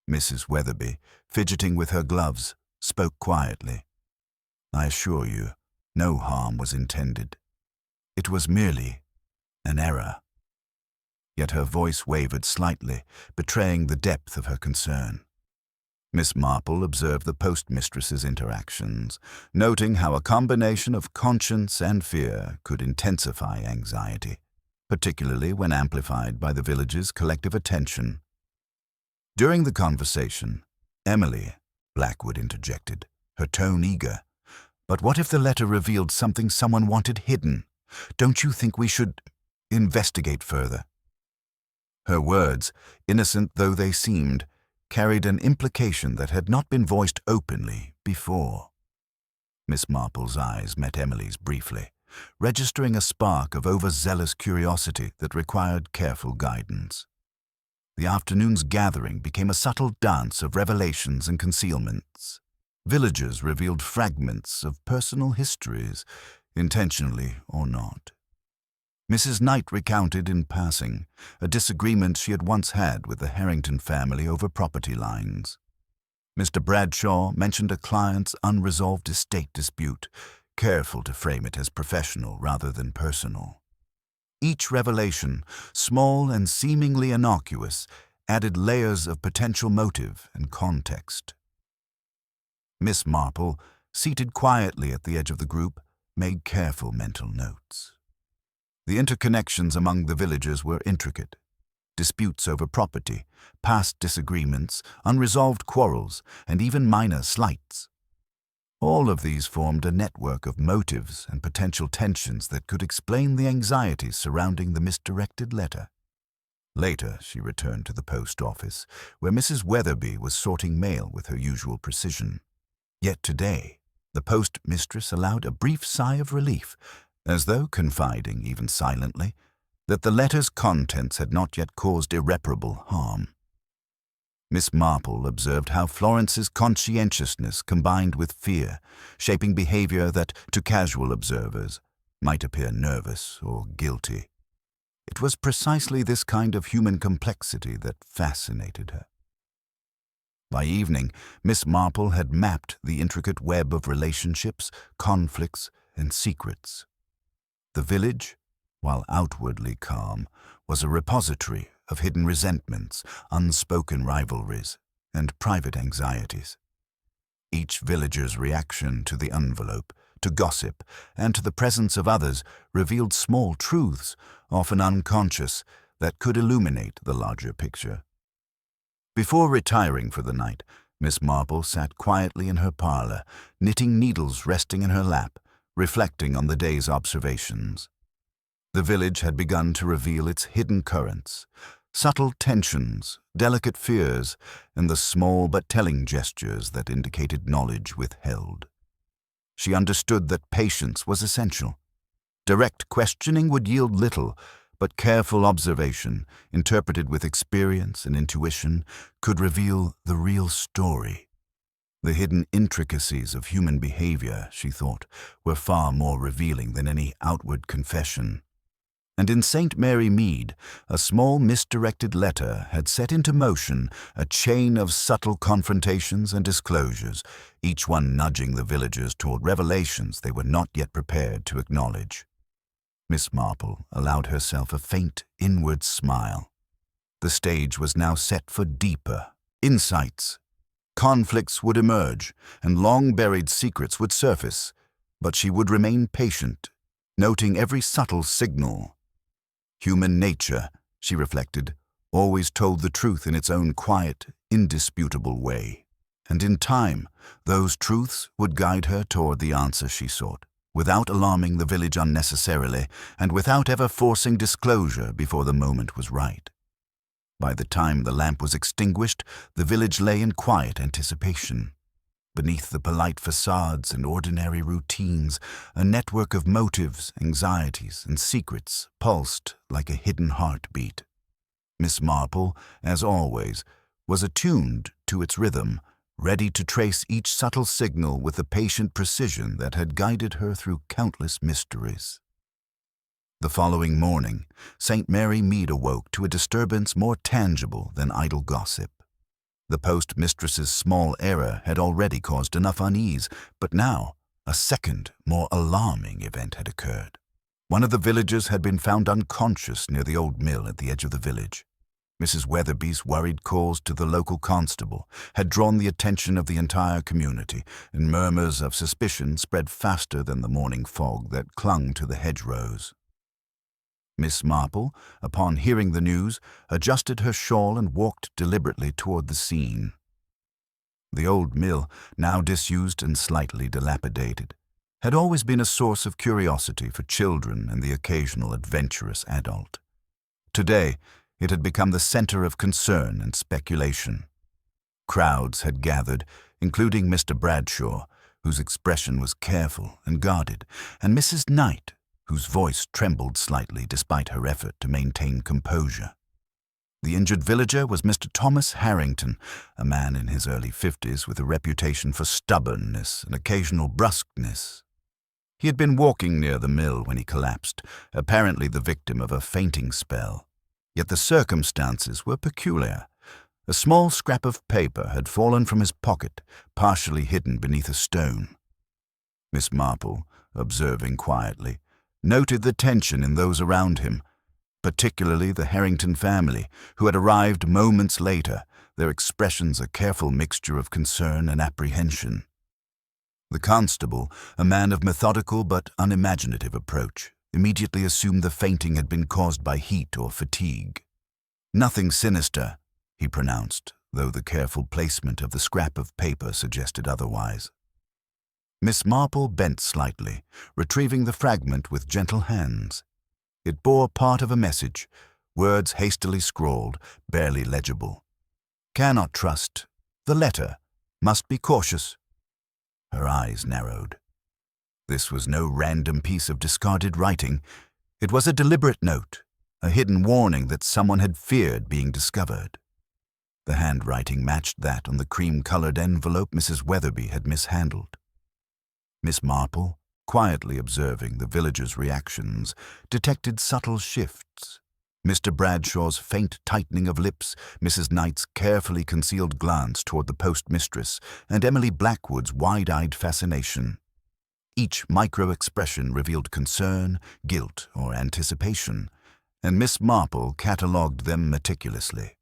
S1: Mrs. Weatherby, fidgeting with her gloves, spoke quietly. "I assure you, no harm was intended. It was merely an error." Yet her voice wavered slightly, betraying the depth of her concern. Miss Marple observed the postmistress's interactions, noting how a combination of conscience and fear could intensify anxiety, particularly when amplified by the village's collective attention. During the conversation, Emily, Blackwood interjected, her tone eager. "But what if the letter revealed something someone wanted hidden? Don't you think we should investigate further?" Her words, innocent though they seemed, carried an implication that had not been voiced openly before. Miss Marple's eyes met Emily's briefly, registering a spark of overzealous curiosity that required careful guidance. The afternoon's gathering became a subtle dance of revelations and concealments. Villagers revealed fragments of personal histories, intentionally or not. Mrs. Knight recounted in passing a disagreement she had once had with the Harrington family over property lines. Mr. Bradshaw mentioned a client's unresolved estate dispute, careful to frame it as professional rather than personal. Each revelation, small and seemingly innocuous, added layers of potential motive and context. Miss Marple, seated quietly at the edge of the group, made careful mental notes. The interconnections among the villagers were intricate. Disputes over property, past disagreements, unresolved quarrels, and even minor slights. All of these formed a network of motives and potential tensions that could explain the anxieties surrounding the misdirected letter. Later, she returned to the post office, where Mrs. Weatherby was sorting mail with her usual precision. Yet today, the postmistress allowed a brief sigh of relief, as though confiding, even silently, that the letter's contents had not yet caused irreparable harm. Miss Marple observed how Florence's conscientiousness combined with fear, shaping behavior that, to casual observers, might appear nervous or guilty. It was precisely this kind of human complexity that fascinated her. By evening, Miss Marple had mapped the intricate web of relationships, conflicts, and secrets. The village, while outwardly calm, was a repository of hidden resentments, unspoken rivalries, and private anxieties. Each villager's reaction to the envelope, to gossip, and to the presence of others revealed small truths, often unconscious, that could illuminate the larger picture. Before retiring for the night, Miss Marple sat quietly in her parlor, knitting needles resting in her lap, reflecting on the day's observations. The village had begun to reveal its hidden currents, subtle tensions, delicate fears, and the small but telling gestures that indicated knowledge withheld. She understood that patience was essential. Direct questioning would yield little, but careful observation, interpreted with experience and intuition, could reveal the real story. The hidden intricacies of human behavior, she thought, were far more revealing than any outward confession. And in St. Mary Mead, a small misdirected letter had set into motion a chain of subtle confrontations and disclosures, each one nudging the villagers toward revelations they were not yet prepared to acknowledge. Miss Marple allowed herself a faint inward smile. The stage was now set for deeper insights. Conflicts would emerge, and long-buried secrets would surface, but she would remain patient, noting every subtle signal. Human nature, she reflected, always told the truth in its own quiet, indisputable way. And in time, those truths would guide her toward the answer she sought, without alarming the village unnecessarily and without ever forcing disclosure before the moment was right. By the time the lamp was extinguished, the village lay in quiet anticipation. Beneath the polite facades and ordinary routines, a network of motives, anxieties, and secrets pulsed like a hidden heartbeat. Miss Marple, as always, was attuned to its rhythm, ready to trace each subtle signal with the patient precision that had guided her through countless mysteries. The following morning, St. Mary Mead awoke to a disturbance more tangible than idle gossip. The postmistress's small error had already caused enough unease, but now a second, more alarming event had occurred. One of the villagers had been found unconscious near the old mill at the edge of the village. Mrs. Weatherby's worried calls to the local constable had drawn the attention of the entire community, and murmurs of suspicion spread faster than the morning fog that clung to the hedgerows. Miss Marple, upon hearing the news, adjusted her shawl and walked deliberately toward the scene. The old mill, now disused and slightly dilapidated, had always been a source of curiosity for children and the occasional adventurous adult. Today, it had become the center of concern and speculation. Crowds had gathered, including Mr. Bradshaw, whose expression was careful and guarded, and Mrs. Knight, whose voice trembled slightly despite her effort to maintain composure. The injured villager was Mr. Thomas Harrington, a man in his early 50s with a reputation for stubbornness and occasional brusqueness. He had been walking near the mill when he collapsed, apparently the victim of a fainting spell. Yet the circumstances were peculiar. A small scrap of paper had fallen from his pocket, partially hidden beneath a stone. Miss Marple, observing quietly, noted the tension in those around him, particularly the Harrington family, who had arrived moments later, their expressions a careful mixture of concern and apprehension. The constable, a man of methodical but unimaginative approach, immediately assumed the fainting had been caused by heat or fatigue. "Nothing sinister," he pronounced, though the careful placement of the scrap of paper suggested otherwise. Miss Marple bent slightly, retrieving the fragment with gentle hands. It bore part of a message, words hastily scrawled, barely legible. "Cannot trust. The letter. Must be cautious." Her eyes narrowed. This was no random piece of discarded writing. It was a deliberate note, a hidden warning that someone had feared being discovered. The handwriting matched that on the cream-colored envelope Mrs. Weatherby had mishandled. Miss Marple, quietly observing the villagers' reactions, detected subtle shifts. Mr. Bradshaw's faint tightening of lips, Mrs. Knight's carefully concealed glance toward the postmistress, and Emily Blackwood's wide-eyed fascination. Each micro-expression revealed concern, guilt, or anticipation, and Miss Marple catalogued them meticulously.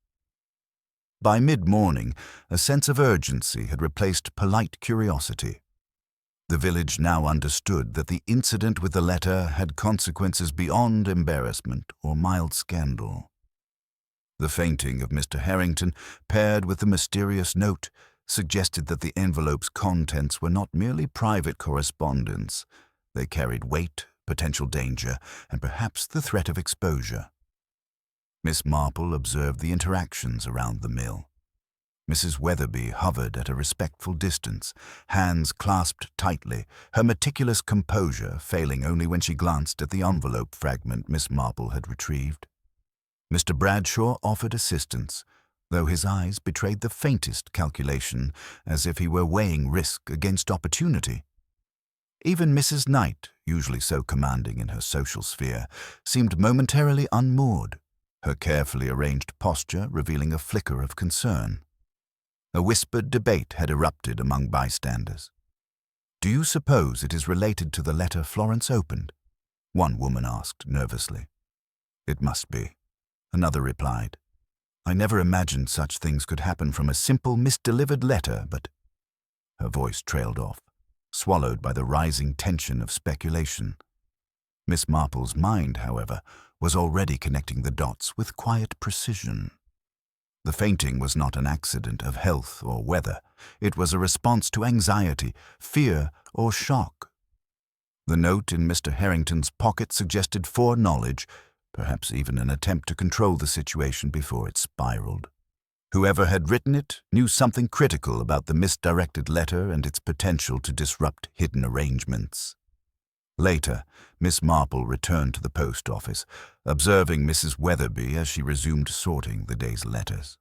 S1: By mid-morning, a sense of urgency had replaced polite curiosity. The village now understood that the incident with the letter had consequences beyond embarrassment or mild scandal. The fainting of Mr. Harrington, paired with the mysterious note, suggested that the envelope's contents were not merely private correspondence. They carried weight, potential danger, and perhaps the threat of exposure. Miss Marple observed the interactions around the mill. Mrs. Weatherby hovered at a respectful distance, hands clasped tightly, her meticulous composure failing only when she glanced at the envelope fragment Miss Marple had retrieved. Mr. Bradshaw offered assistance, though his eyes betrayed the faintest calculation, as if he were weighing risk against opportunity. Even Mrs. Knight, usually so commanding in her social sphere, seemed momentarily unmoored, her carefully arranged posture revealing a flicker of concern. A whispered debate had erupted among bystanders. "Do you suppose it is related to the letter Florence opened?" one woman asked nervously. "It must be," another replied. "I never imagined such things could happen from a simple misdelivered letter, but—" Her voice trailed off, swallowed by the rising tension of speculation. Miss Marple's mind, however, was already connecting the dots with quiet precision. The fainting was not an accident of health or weather. It was a response to anxiety, fear, or shock. The note in Mr. Harrington's pocket suggested foreknowledge, perhaps even an attempt to control the situation before it spiraled. Whoever had written it knew something critical about the misdirected letter and its potential to disrupt hidden arrangements. Later, Miss Marple returned to the post office, observing Mrs. Weatherby as she resumed sorting the day's letters.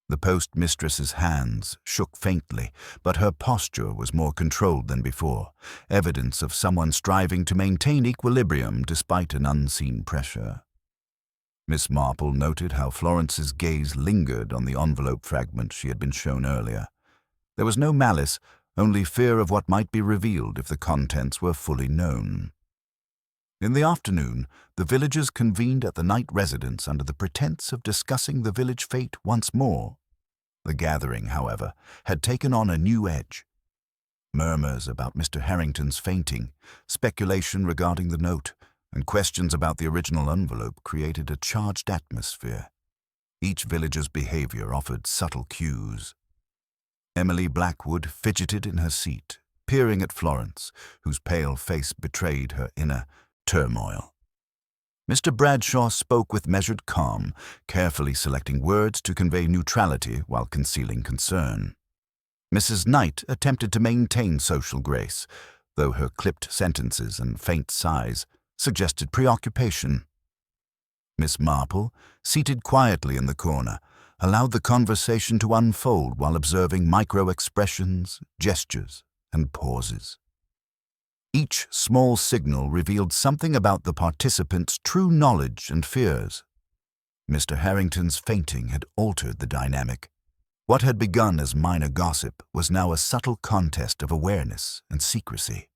S1: The postmistress's hands shook faintly, but her posture was more controlled than before, evidence of someone striving to maintain equilibrium despite an unseen pressure. Miss Marple noted how Florence's gaze lingered on the envelope fragment she had been shown earlier. There was no malice, only fear of what might be revealed if the contents were fully known. In the afternoon, the villagers convened at the Knight residence under the pretense of discussing the village fate once more. The gathering, however, had taken on a new edge. Murmurs about Mr. Harrington's fainting, speculation regarding the note, and questions about the original envelope created a charged atmosphere. Each villager's behavior offered subtle cues. Emily Blackwood fidgeted in her seat, peering at Florence, whose pale face betrayed her inner turmoil. Mr. Bradshaw spoke with measured calm, carefully selecting words to convey neutrality while concealing concern. Mrs. Knight attempted to maintain social grace, though her clipped sentences and faint sighs suggested preoccupation. Miss Marple, seated quietly in the corner, allowed the conversation to unfold while observing micro-expressions, gestures, and pauses. Each small signal revealed something about the participants' true knowledge and fears. Mr. Harrington's fainting had altered the dynamic. What had begun as minor gossip was now a subtle contest of awareness and secrecy.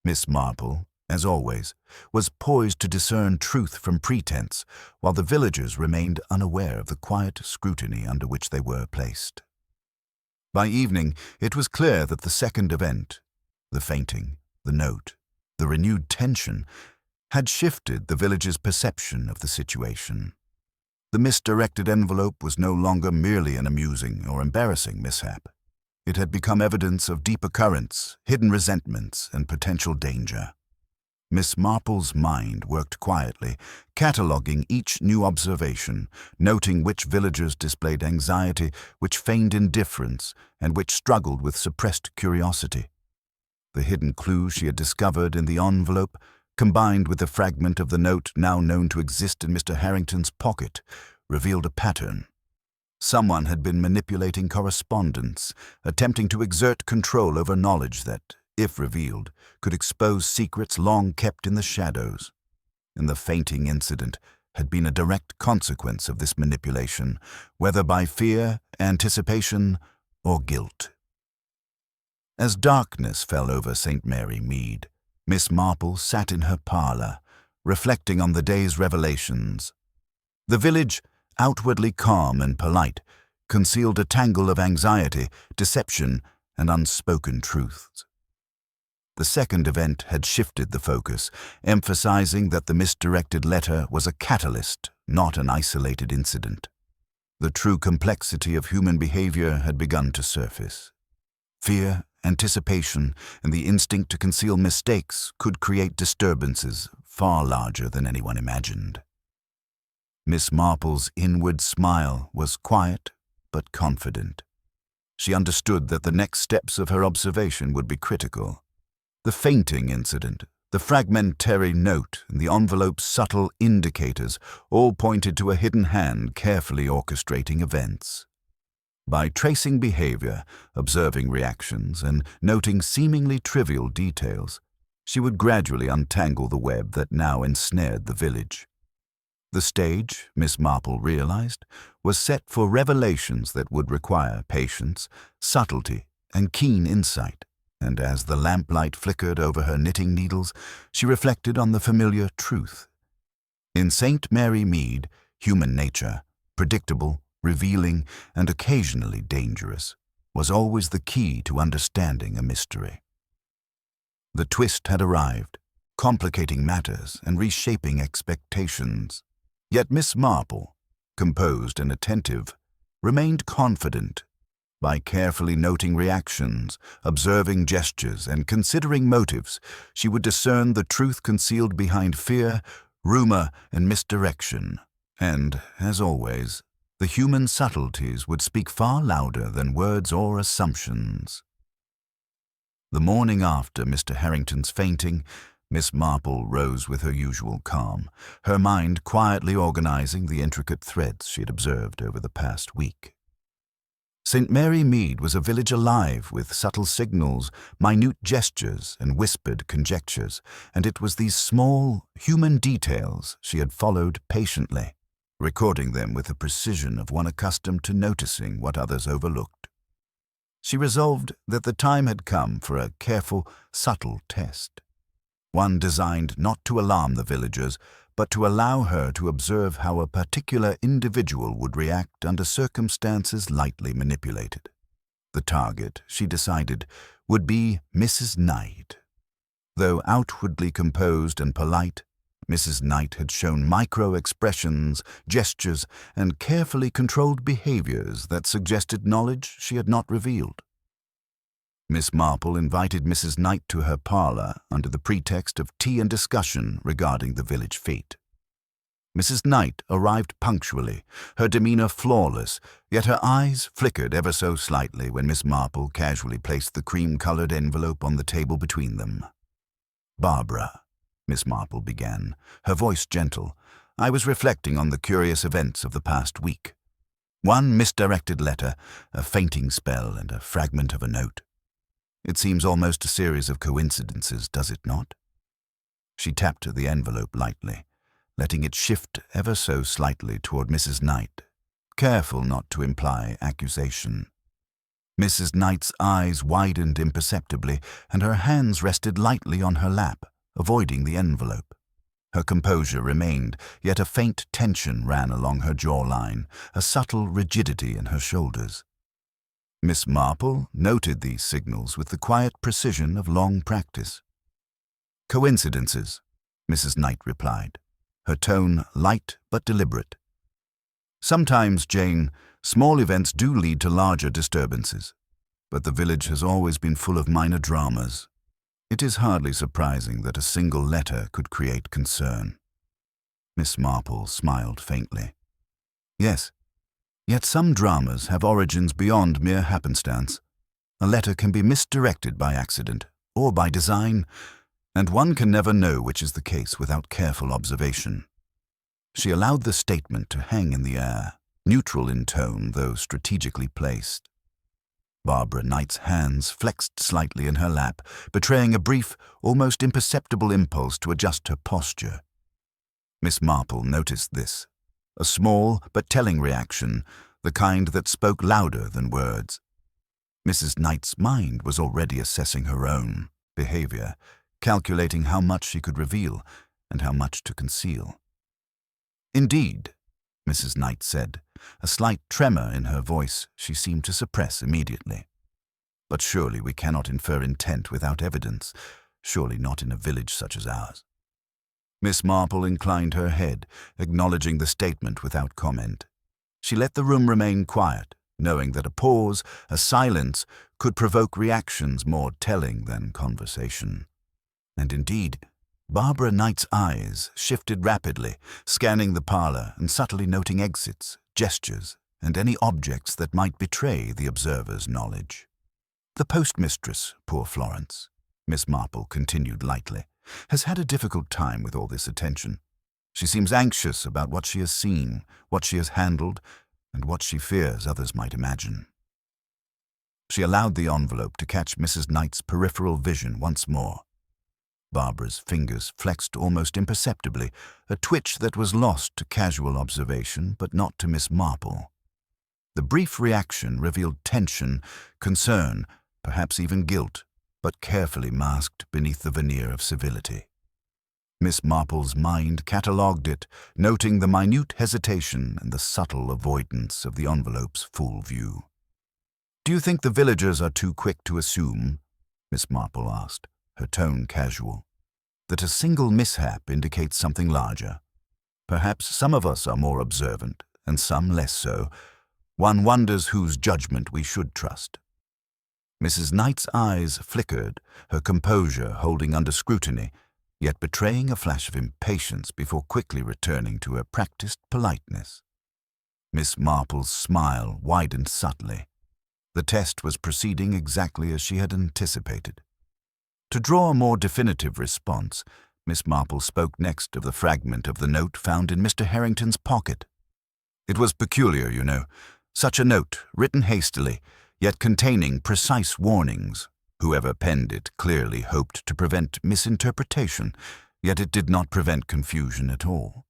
S1: Miss Marple, as always, was poised to discern truth from pretense, while the villagers remained unaware of the quiet scrutiny under which they were placed. By evening, it was clear that the second event, the fainting, the note, the renewed tension, had shifted the villagers' perception of the situation. The misdirected envelope was no longer merely an amusing or embarrassing mishap. It had become evidence of deeper currents, hidden resentments, and potential danger. Miss Marple's mind worked quietly, cataloguing each new observation, noting which villagers displayed anxiety, which feigned indifference, and which struggled with suppressed curiosity. The hidden clues she had discovered in the envelope, combined with the fragment of the note now known to exist in Mr. Harrington's pocket, revealed a pattern. Someone had been manipulating correspondence, attempting to exert control over knowledge that, if revealed, could expose secrets long kept in the shadows. And the fainting incident had been a direct consequence of this manipulation, whether by fear, anticipation, or guilt. As darkness fell over St. Mary Mead, Miss Marple sat in her parlour, reflecting on the day's revelations. The village, outwardly calm and polite, concealed a tangle of anxiety, deception, and unspoken truths. The second event had shifted the focus, emphasizing that the misdirected letter was a catalyst, not an isolated incident. The true complexity of human behavior had begun to surface. Fear, anticipation, and the instinct to conceal mistakes could create disturbances far larger than anyone imagined. Miss Marple's inward smile was quiet but confident. She understood that the next steps of her observation would be critical. The fainting incident, the fragmentary note, and the envelope's subtle indicators all pointed to a hidden hand carefully orchestrating events. By tracing behavior, observing reactions, and noting seemingly trivial details, she would gradually untangle the web that now ensnared the village. The stage, Miss Marple realized, was set for revelations that would require patience, subtlety, and keen insight, and as the lamplight flickered over her knitting needles, she reflected on the familiar truth. In St. Mary Mead, human nature, predictable, revealing, and occasionally dangerous, was always the key to understanding a mystery. The twist had arrived, complicating matters and reshaping expectations. Yet Miss Marple, composed and attentive, remained confident. By carefully noting reactions, observing gestures, and considering motives, she would discern the truth concealed behind fear, rumor, and misdirection. And, as always, the human subtleties would speak far louder than words or assumptions. The morning after Mr. Harrington's fainting, Miss Marple rose with her usual calm, her mind quietly organizing the intricate threads she had observed over the past week. St. Mary Mead was a village alive with subtle signals, minute gestures, and whispered conjectures, and it was these small, human details she had followed patiently, recording them with the precision of one accustomed to noticing what others overlooked. She resolved that the time had come for a careful, subtle test, one designed not to alarm the villagers, but to allow her to observe how a particular individual would react under circumstances lightly manipulated. The target, she decided, would be Mrs. Knight. Though outwardly composed and polite, Mrs. Knight had shown micro-expressions, gestures, and carefully controlled behaviors that suggested knowledge she had not revealed. Miss Marple invited Mrs. Knight to her parlor under the pretext of tea and discussion regarding the village fete. Mrs. Knight arrived punctually, her demeanor flawless, yet her eyes flickered ever so slightly when Miss Marple casually placed the cream-colored envelope on the table between them. "Barbara," Miss Marple began, her voice gentle, "I was reflecting on the curious events of the past week. One misdirected letter, a fainting spell, and a fragment of a note. It seems almost a series of coincidences, does it not?" She tapped the envelope lightly, letting it shift ever so slightly toward Mrs. Knight, careful not to imply accusation. Mrs. Knight's eyes widened imperceptibly, and her hands rested lightly on her lap, avoiding the envelope. Her composure remained, yet a faint tension ran along her jawline, a subtle rigidity in her shoulders. Miss Marple noted these signals with the quiet precision of long practice. "Coincidences," Mrs. Knight replied, her tone light but deliberate. "Sometimes, Jane, small events do lead to larger disturbances, but the village has always been full of minor dramas. It is hardly surprising that a single letter could create concern." Miss Marple smiled faintly. "Yes. Yet some dramas have origins beyond mere happenstance. A letter can be misdirected by accident, or by design, and one can never know which is the case without careful observation." She allowed the statement to hang in the air, neutral in tone though strategically placed. Barbara Knight's hands flexed slightly in her lap, betraying a brief, almost imperceptible impulse to adjust her posture. Miss Marple noticed this. A small but telling reaction, the kind that spoke louder than words. Mrs. Knight's mind was already assessing her own behavior, calculating how much she could reveal and how much to conceal. "Indeed," Mrs. Knight said, a slight tremor in her voice she seemed to suppress immediately. "But surely we cannot infer intent without evidence. surely not in a village such as ours. Miss Marple inclined her head, acknowledging the statement without comment. She let the room remain quiet, knowing that a pause, a silence, could provoke reactions more telling than conversation. And indeed, Barbara Knight's eyes shifted rapidly, scanning the parlor and subtly noting exits, gestures, and any objects that might betray the observer's knowledge. "The postmistress, poor Florence," Miss Marple continued lightly, "has had a difficult time with all this attention. She seems anxious about what she has seen, what she has handled, and what she fears others might imagine." She allowed the envelope to catch Mrs. Knight's peripheral vision once more. Barbara's fingers flexed almost imperceptibly, a twitch that was lost to casual observation, but not to Miss Marple. The brief reaction revealed tension, concern, perhaps even guilt, but carefully masked beneath the veneer of civility. Miss Marple's mind catalogued it, noting the minute hesitation and the subtle avoidance of the envelope's full view. "Do you think the villagers are too quick to assume," Miss Marple asked, her tone casual, "that a single mishap indicates something larger? Perhaps some of us are more observant, and some less so. One wonders whose judgment we should trust." Mrs. Knight's eyes flickered, her composure holding under scrutiny, yet betraying a flash of impatience before quickly returning to her practiced politeness. Miss Marple's smile widened subtly. The test was proceeding exactly as she had anticipated. To draw a more definitive response, Miss Marple spoke next of the fragment of the note found in Mr. Harrington's pocket. "It was peculiar, you know. Such a note, written hastily, yet containing precise warnings. Whoever penned it clearly hoped to prevent misinterpretation, yet it did not prevent confusion at all."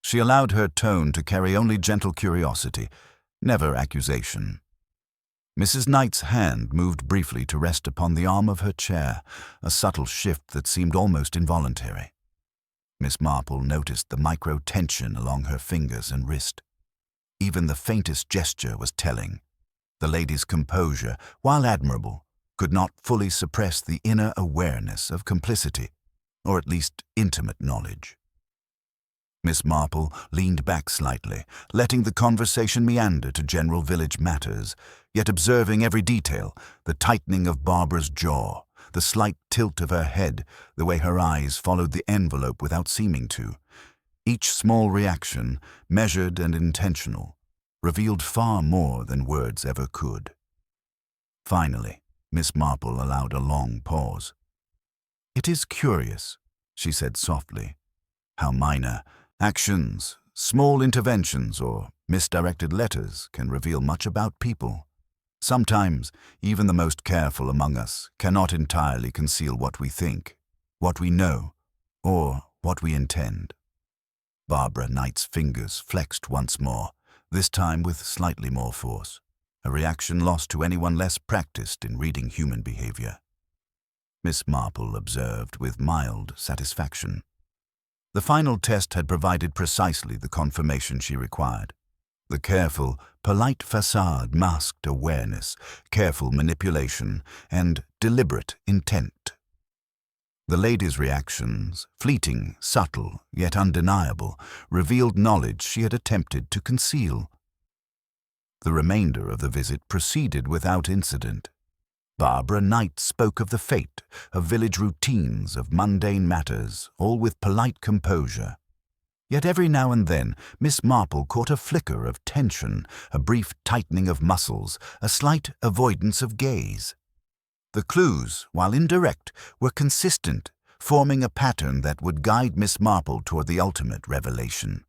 S1: She allowed her tone to carry only gentle curiosity, never accusation. Mrs. Knight's hand moved briefly to rest upon the arm of her chair, a subtle shift that seemed almost involuntary. Miss Marple noticed the micro-tension along her fingers and wrist. Even the faintest gesture was telling. The lady's composure, while admirable, could not fully suppress the inner awareness of complicity, or at least intimate knowledge. Miss Marple leaned back slightly, letting the conversation meander to general village matters, yet observing every detail, the tightening of Barbara's jaw, the slight tilt of her head, the way her eyes followed the envelope without seeming to. Each small reaction, measured and intentional, revealed far more than words ever could. Finally, Miss Marple allowed a long pause. "It is curious," she said softly, "how minor actions, small interventions, or misdirected letters can reveal much about people. Sometimes, even the most careful among us cannot entirely conceal what we think, what we know, or what we intend." Barbara Knight's fingers flexed once more, this time with slightly more force, a reaction lost to anyone less practiced in reading human behavior. Miss Marple observed with mild satisfaction. The final test had provided precisely the confirmation she required. The careful, polite facade masked awareness, careful manipulation, and deliberate intent. The lady's reactions, fleeting, subtle, yet undeniable, revealed knowledge she had attempted to conceal. The remainder of the visit proceeded without incident. Barbara Knight spoke of the fate, of village routines, of mundane matters, all with polite composure. Yet every now and then Miss Marple caught a flicker of tension, a brief tightening of muscles, a slight avoidance of gaze. The clues, while indirect, were consistent, forming a pattern that would guide Miss Marple toward the ultimate revelation.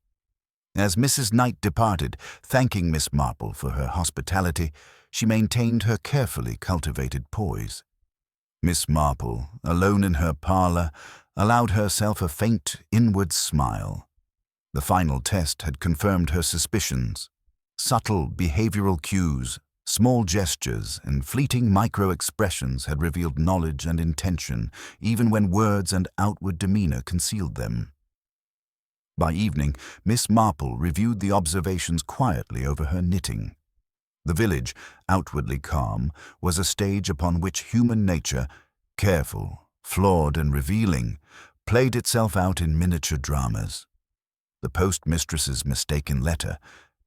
S1: As Mrs. Knight departed, thanking Miss Marple for her hospitality, she maintained her carefully cultivated poise. Miss Marple, alone in her parlor, allowed herself a faint inward smile. The final test had confirmed her suspicions. Subtle behavioral cues, small gestures, and fleeting micro-expressions had revealed knowledge and intention, even when words and outward demeanor concealed them. By evening, Miss Marple reviewed the observations quietly over her knitting. The village, outwardly calm, was a stage upon which human nature, careful, flawed and revealing, played itself out in miniature dramas. The postmistress's mistaken letter,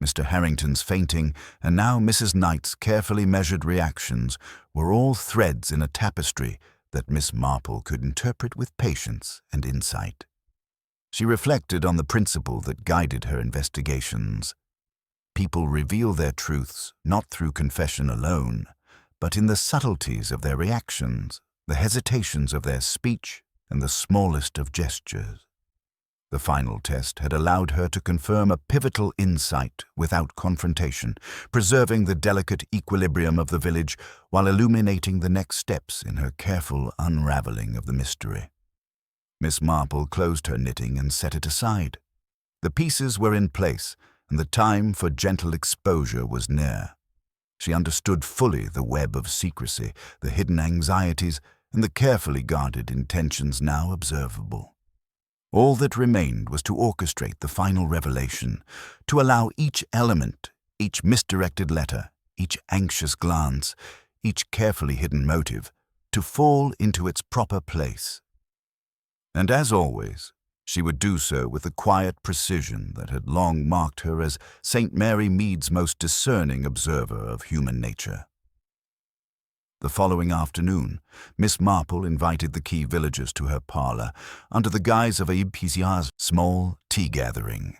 S1: Mr. Harrington's fainting, and now Mrs. Knight's carefully measured reactions were all threads in a tapestry that Miss Marple could interpret with patience and insight. She reflected on the principle that guided her investigations. People reveal their truths not through confession alone, but in the subtleties of their reactions, the hesitations of their speech, and the smallest of gestures. The final test had allowed her to confirm a pivotal insight without confrontation, preserving the delicate equilibrium of the village while illuminating the next steps in her careful unraveling of the mystery. Miss Marple closed her knitting and set it aside. The pieces were in place, and the time for gentle exposure was near. She understood fully the web of secrecy, the hidden anxieties, and the carefully guarded intentions now observable. All that remained was to orchestrate the final revelation, to allow each element, each misdirected letter, each anxious glance, each carefully hidden motive, to fall into its proper place. And as always, she would do so with the quiet precision that had long marked her as St. Mary Mead's most discerning observer of human nature. The following afternoon, Miss Marple invited the key villagers to her parlour under the guise of a small tea-gathering.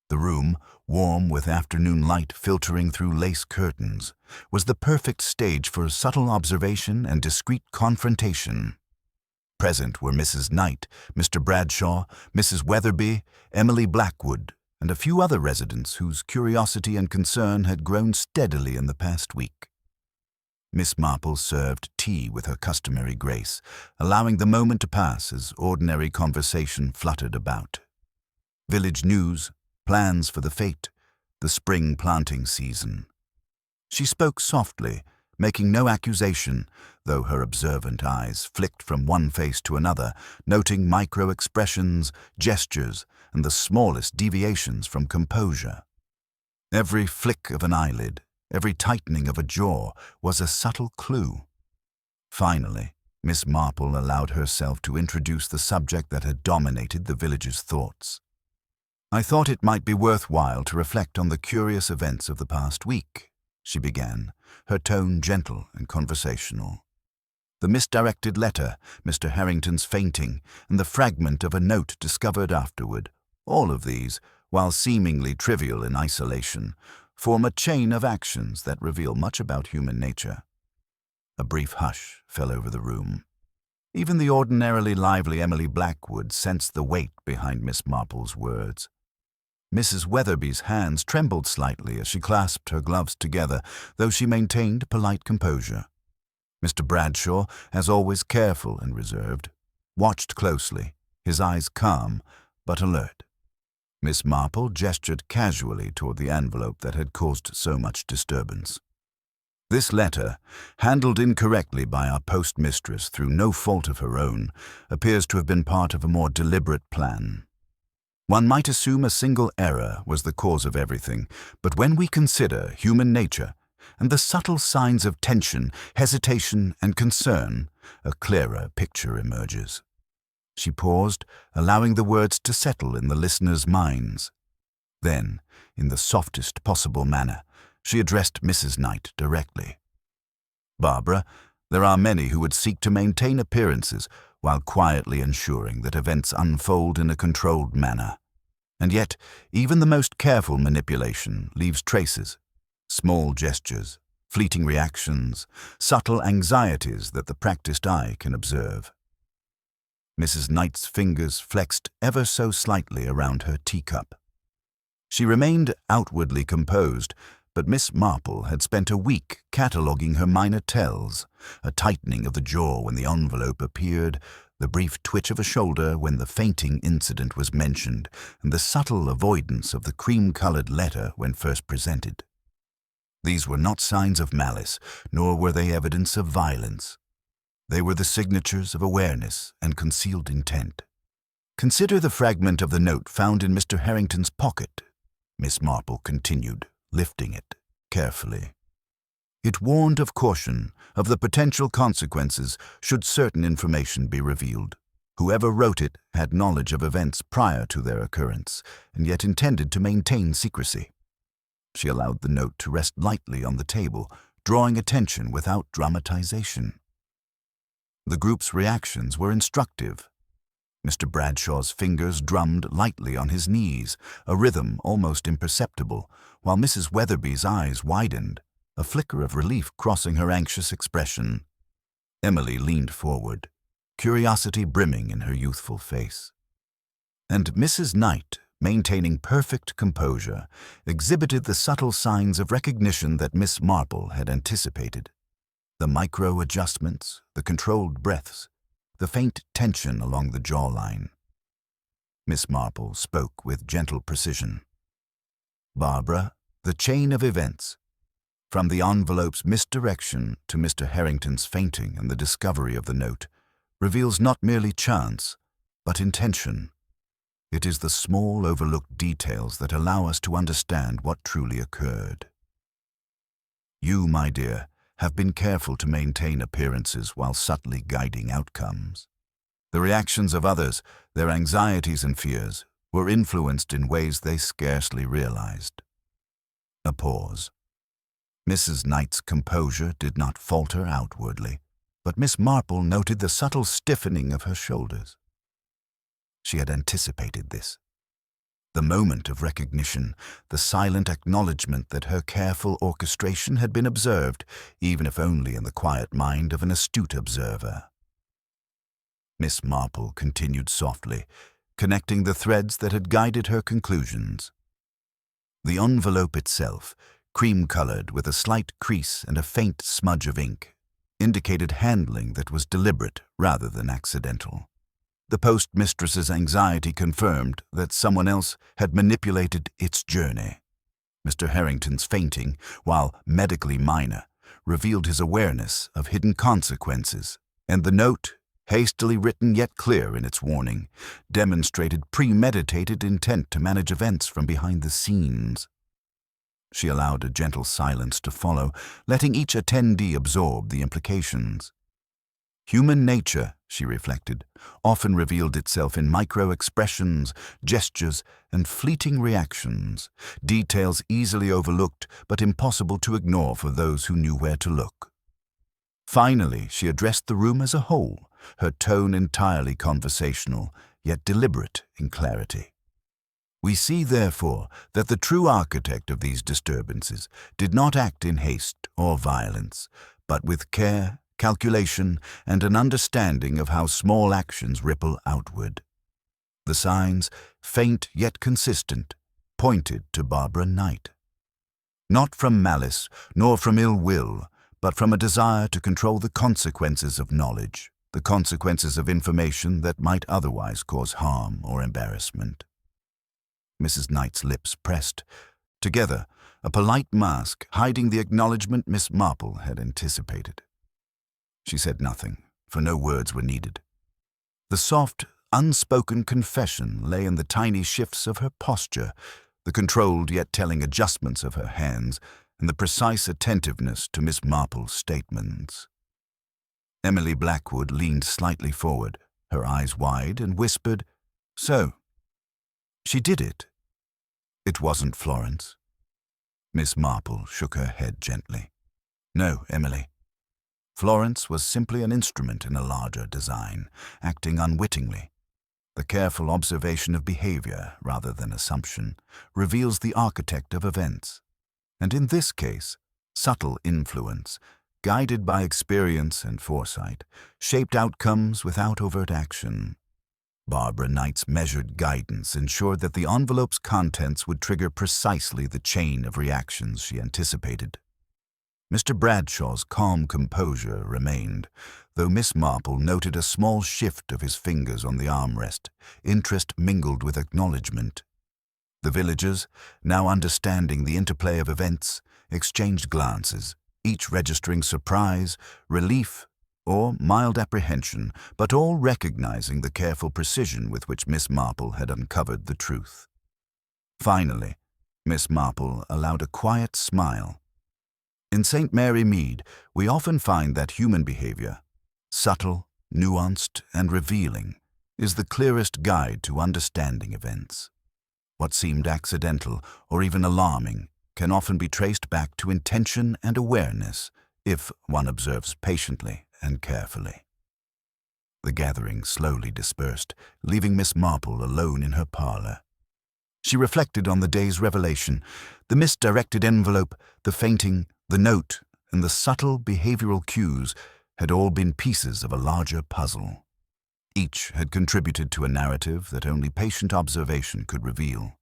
S1: The room, warm with afternoon light filtering through lace curtains, was the perfect stage for subtle observation and discreet confrontation. Present were Mrs. Knight, Mr. Bradshaw, Mrs. Weatherby, Emily Blackwood, and a few other residents whose curiosity and concern had grown steadily in the past week. Miss Marple served tea with her customary grace, allowing the moment to pass as ordinary conversation fluttered about. Village news, plans for the fete, the spring planting season. She spoke softly, making no accusation, though her observant eyes flicked from one face to another, noting micro-expressions, gestures, and the smallest deviations from composure. Every flick of an eyelid, every tightening of a jaw was a subtle clue. Finally, Miss Marple allowed herself to introduce the subject that had dominated the villagers' thoughts. "I thought it might be worthwhile to reflect on the curious events of the past week," she began, her tone gentle and conversational. "The misdirected letter, Mr. Harrington's fainting, and the fragment of a note discovered afterward, all of these, while seemingly trivial in isolation, form a chain of actions that reveal much about human nature." A brief hush fell over the room. Even the ordinarily lively Emily Blackwood sensed the weight behind Miss Marple's words. Mrs. Weatherby's hands trembled slightly as she clasped her gloves together, though she maintained polite composure. Mr. Bradshaw, as always careful and reserved, watched closely, his eyes calm but alert. Miss Marple gestured casually toward the envelope that had caused so much disturbance. "This letter, handled incorrectly by our postmistress through no fault of her own, appears to have been part of a more deliberate plan. One might assume a single error was the cause of everything, but when we consider human nature and the subtle signs of tension, hesitation, and concern, a clearer picture emerges." She paused, allowing the words to settle in the listeners' minds. Then, in the softest possible manner, she addressed Mrs. Knight directly. "Barbara, there are many who would seek to maintain appearances while quietly ensuring that events unfold in a controlled manner. And yet, even the most careful manipulation leaves traces, small gestures, fleeting reactions, subtle anxieties that the practiced eye can observe." Mrs. Knight's fingers flexed ever so slightly around her teacup. She remained outwardly composed, but Miss Marple had spent a week cataloguing her minor tells, a tightening of the jaw when the envelope appeared, the brief twitch of a shoulder when the fainting incident was mentioned, and the subtle avoidance of the cream-colored letter when first presented. These were not signs of malice, nor were they evidence of violence. They were the signatures of awareness and concealed intent. "Consider the fragment of the note found in Mr. Harrington's pocket," Miss Marple continued, lifting it carefully. It warned of caution, of the potential consequences should certain information be revealed. Whoever wrote it had knowledge of events prior to their occurrence, and yet intended to maintain secrecy. She allowed the note to rest lightly on the table, drawing attention without dramatization. The group's reactions were instructive. Mr. Bradshaw's fingers drummed lightly on his knees, a rhythm almost imperceptible, while Mrs. Weatherby's eyes widened, a flicker of relief crossing her anxious expression. Emily leaned forward, curiosity brimming in her youthful face. And Mrs. Knight, maintaining perfect composure, exhibited the subtle signs of recognition that Miss Marple had anticipated. The micro-adjustments, the controlled breaths, the faint tension along the jawline. Miss Marple spoke with gentle precision. "Barbara, the chain of events, from the envelope's misdirection to Mr. Harrington's fainting and the discovery of the note, reveals not merely chance, but intention. It is the small, overlooked details that allow us to understand what truly occurred. You, my dear, have been careful to maintain appearances while subtly guiding outcomes. The reactions of others, their anxieties and fears, were influenced in ways they scarcely realized." A pause. Mrs. Knight's composure did not falter outwardly, but Miss Marple noted the subtle stiffening of her shoulders. She had anticipated this. The moment of recognition, the silent acknowledgement that her careful orchestration had been observed, even if only in the quiet mind of an astute observer. Miss Marple continued softly, connecting the threads that had guided her conclusions. The envelope itself, cream-colored with a slight crease and a faint smudge of ink, indicated handling that was deliberate rather than accidental. The postmistress's anxiety confirmed that someone else had manipulated its journey. Mr. Harrington's fainting, while medically minor, revealed his awareness of hidden consequences, and the note, hastily written yet clear in its warning, demonstrated premeditated intent to manage events from behind the scenes. She allowed a gentle silence to follow, letting each attendee absorb the implications. Human nature, she reflected, often revealed itself in micro-expressions, gestures, and fleeting reactions, details easily overlooked but impossible to ignore for those who knew where to look. Finally, she addressed the room as a whole, her tone entirely conversational, yet deliberate in clarity. "We see, therefore, that the true architect of these disturbances did not act in haste or violence, but with care, calculation, and an understanding of how small actions ripple outward. The signs, faint yet consistent, pointed to Barbara Knight. Not from malice, nor from ill will, but from a desire to control the consequences of knowledge, the consequences of information that might otherwise cause harm or embarrassment." Mrs. Knight's lips pressed, together, a polite mask hiding the acknowledgement Miss Marple had anticipated. She said nothing, for no words were needed. The soft, unspoken confession lay in the tiny shifts of her posture, the controlled yet telling adjustments of her hands, and the precise attentiveness to Miss Marple's statements. Emily Blackwood leaned slightly forward, her eyes wide, and whispered, "So, she did it. It wasn't Florence." Miss Marple shook her head gently. "No, Emily. Florence was simply an instrument in a larger design, acting unwittingly. The careful observation of behavior, rather than assumption, reveals the architect of events. And in this case, subtle influence, guided by experience and foresight, shaped outcomes without overt action. Barbara Knight's measured guidance ensured that the envelope's contents would trigger precisely the chain of reactions she anticipated. Mr. Bradshaw's calm composure remained, though Miss Marple noted a small shift of his fingers on the armrest, interest mingled with acknowledgement. The villagers, now understanding the interplay of events, exchanged glances, each registering surprise, relief, or mild apprehension, but all recognizing the careful precision with which Miss Marple had uncovered the truth. Finally, Miss Marple allowed a quiet smile. In St. Mary Mead, we often find that human behavior, subtle, nuanced, and revealing, is the clearest guide to understanding events. What seemed accidental or even alarming can often be traced back to intention and awareness if one observes patiently and carefully. The gathering slowly dispersed, leaving Miss Marple alone in her parlor. She reflected on the day's revelation. The misdirected envelope, the fainting, the note, and the subtle behavioral cues had all been pieces of a larger puzzle. Each had contributed to a narrative that only patient observation could reveal.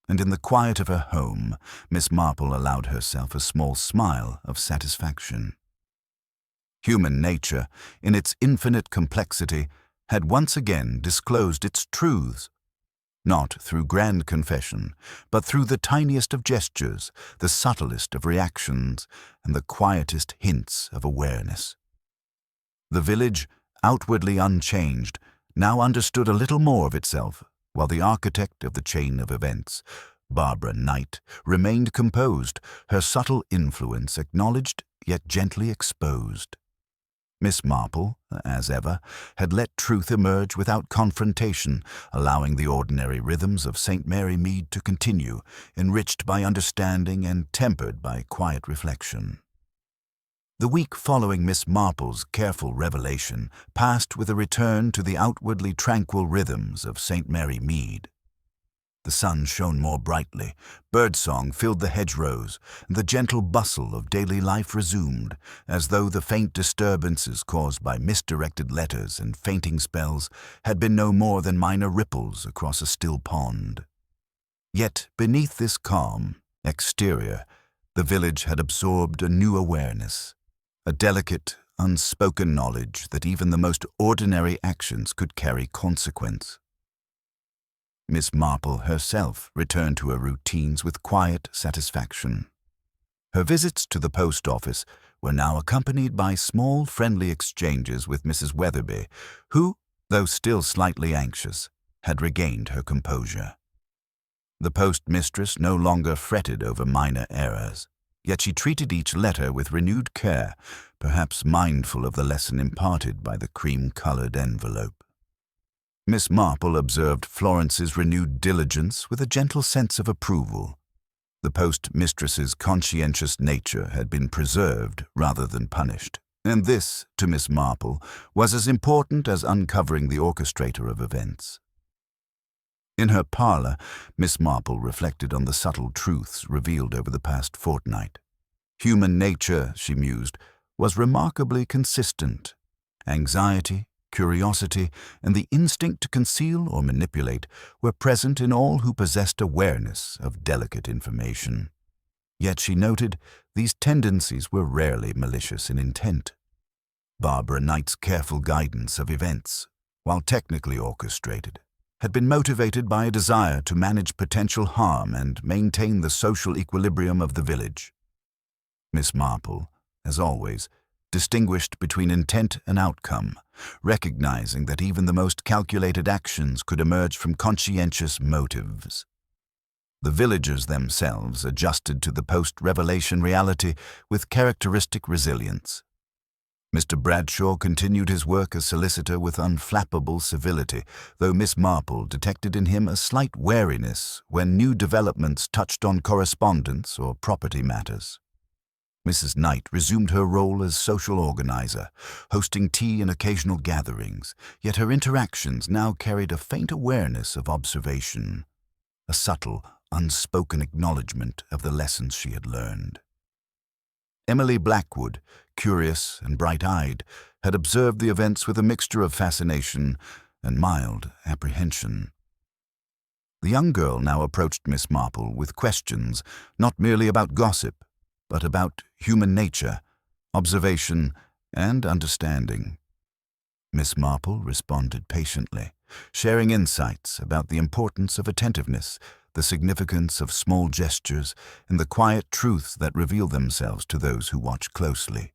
S1: And in the quiet of her home, Miss Marple allowed herself a small smile of satisfaction. Human nature, in its infinite complexity, had once again disclosed its truths, not through grand confession, but through the tiniest of gestures, the subtlest of reactions, and the quietest hints of awareness. The village, outwardly unchanged, now understood a little more of itself, while the architect of the chain of events, Barbara Knight, remained composed, her subtle influence acknowledged yet gently exposed. Miss Marple, as ever, had let truth emerge without confrontation, allowing the ordinary rhythms of St. Mary Mead to continue, enriched by understanding and tempered by quiet reflection. The week following Miss Marple's careful revelation passed with a return to the outwardly tranquil rhythms of St. Mary Mead. The sun shone more brightly, birdsong filled the hedgerows, and the gentle bustle of daily life resumed, as though the faint disturbances caused by misdirected letters and fainting spells had been no more than minor ripples across a still pond. Yet beneath this calm exterior, the village had absorbed a new awareness, a delicate, unspoken knowledge that even the most ordinary actions could carry consequence. Miss Marple herself returned to her routines with quiet satisfaction. Her visits to the post office were now accompanied by small friendly exchanges with Mrs. Weatherby, who, though still slightly anxious, had regained her composure. The postmistress no longer fretted over minor errors, yet she treated each letter with renewed care, perhaps mindful of the lesson imparted by the cream-colored envelope. Miss Marple observed Florence's renewed diligence with a gentle sense of approval. The postmistress's conscientious nature had been preserved rather than punished, and this, to Miss Marple, was as important as uncovering the orchestrator of events. In her parlor, Miss Marple reflected on the subtle truths revealed over the past fortnight. Human nature, she mused, was remarkably consistent. Anxiety, curiosity, and the instinct to conceal or manipulate were present in all who possessed awareness of delicate information. Yet, she noted, these tendencies were rarely malicious in intent. Barbara Knight's careful guidance of events, while technically orchestrated, had been motivated by a desire to manage potential harm and maintain the social equilibrium of the village. Miss Marple, as always, distinguished between intent and outcome, recognizing that even the most calculated actions could emerge from conscientious motives. The villagers themselves adjusted to the post-revelation reality with characteristic resilience. Mr. Bradshaw continued his work as solicitor with unflappable civility, though Miss Marple detected in him a slight wariness when new developments touched on correspondence or property matters. Mrs. Knight resumed her role as social organizer, hosting tea and occasional gatherings, yet her interactions now carried a faint awareness of observation, a subtle, unspoken acknowledgement of the lessons she had learned. Emily Blackwood, curious and bright-eyed, had observed the events with a mixture of fascination and mild apprehension. The young girl now approached Miss Marple with questions not merely about gossip, but about human nature, observation, and understanding. Miss Marple responded patiently, sharing insights about the importance of attentiveness, the significance of small gestures, and the quiet truths that reveal themselves to those who watch closely.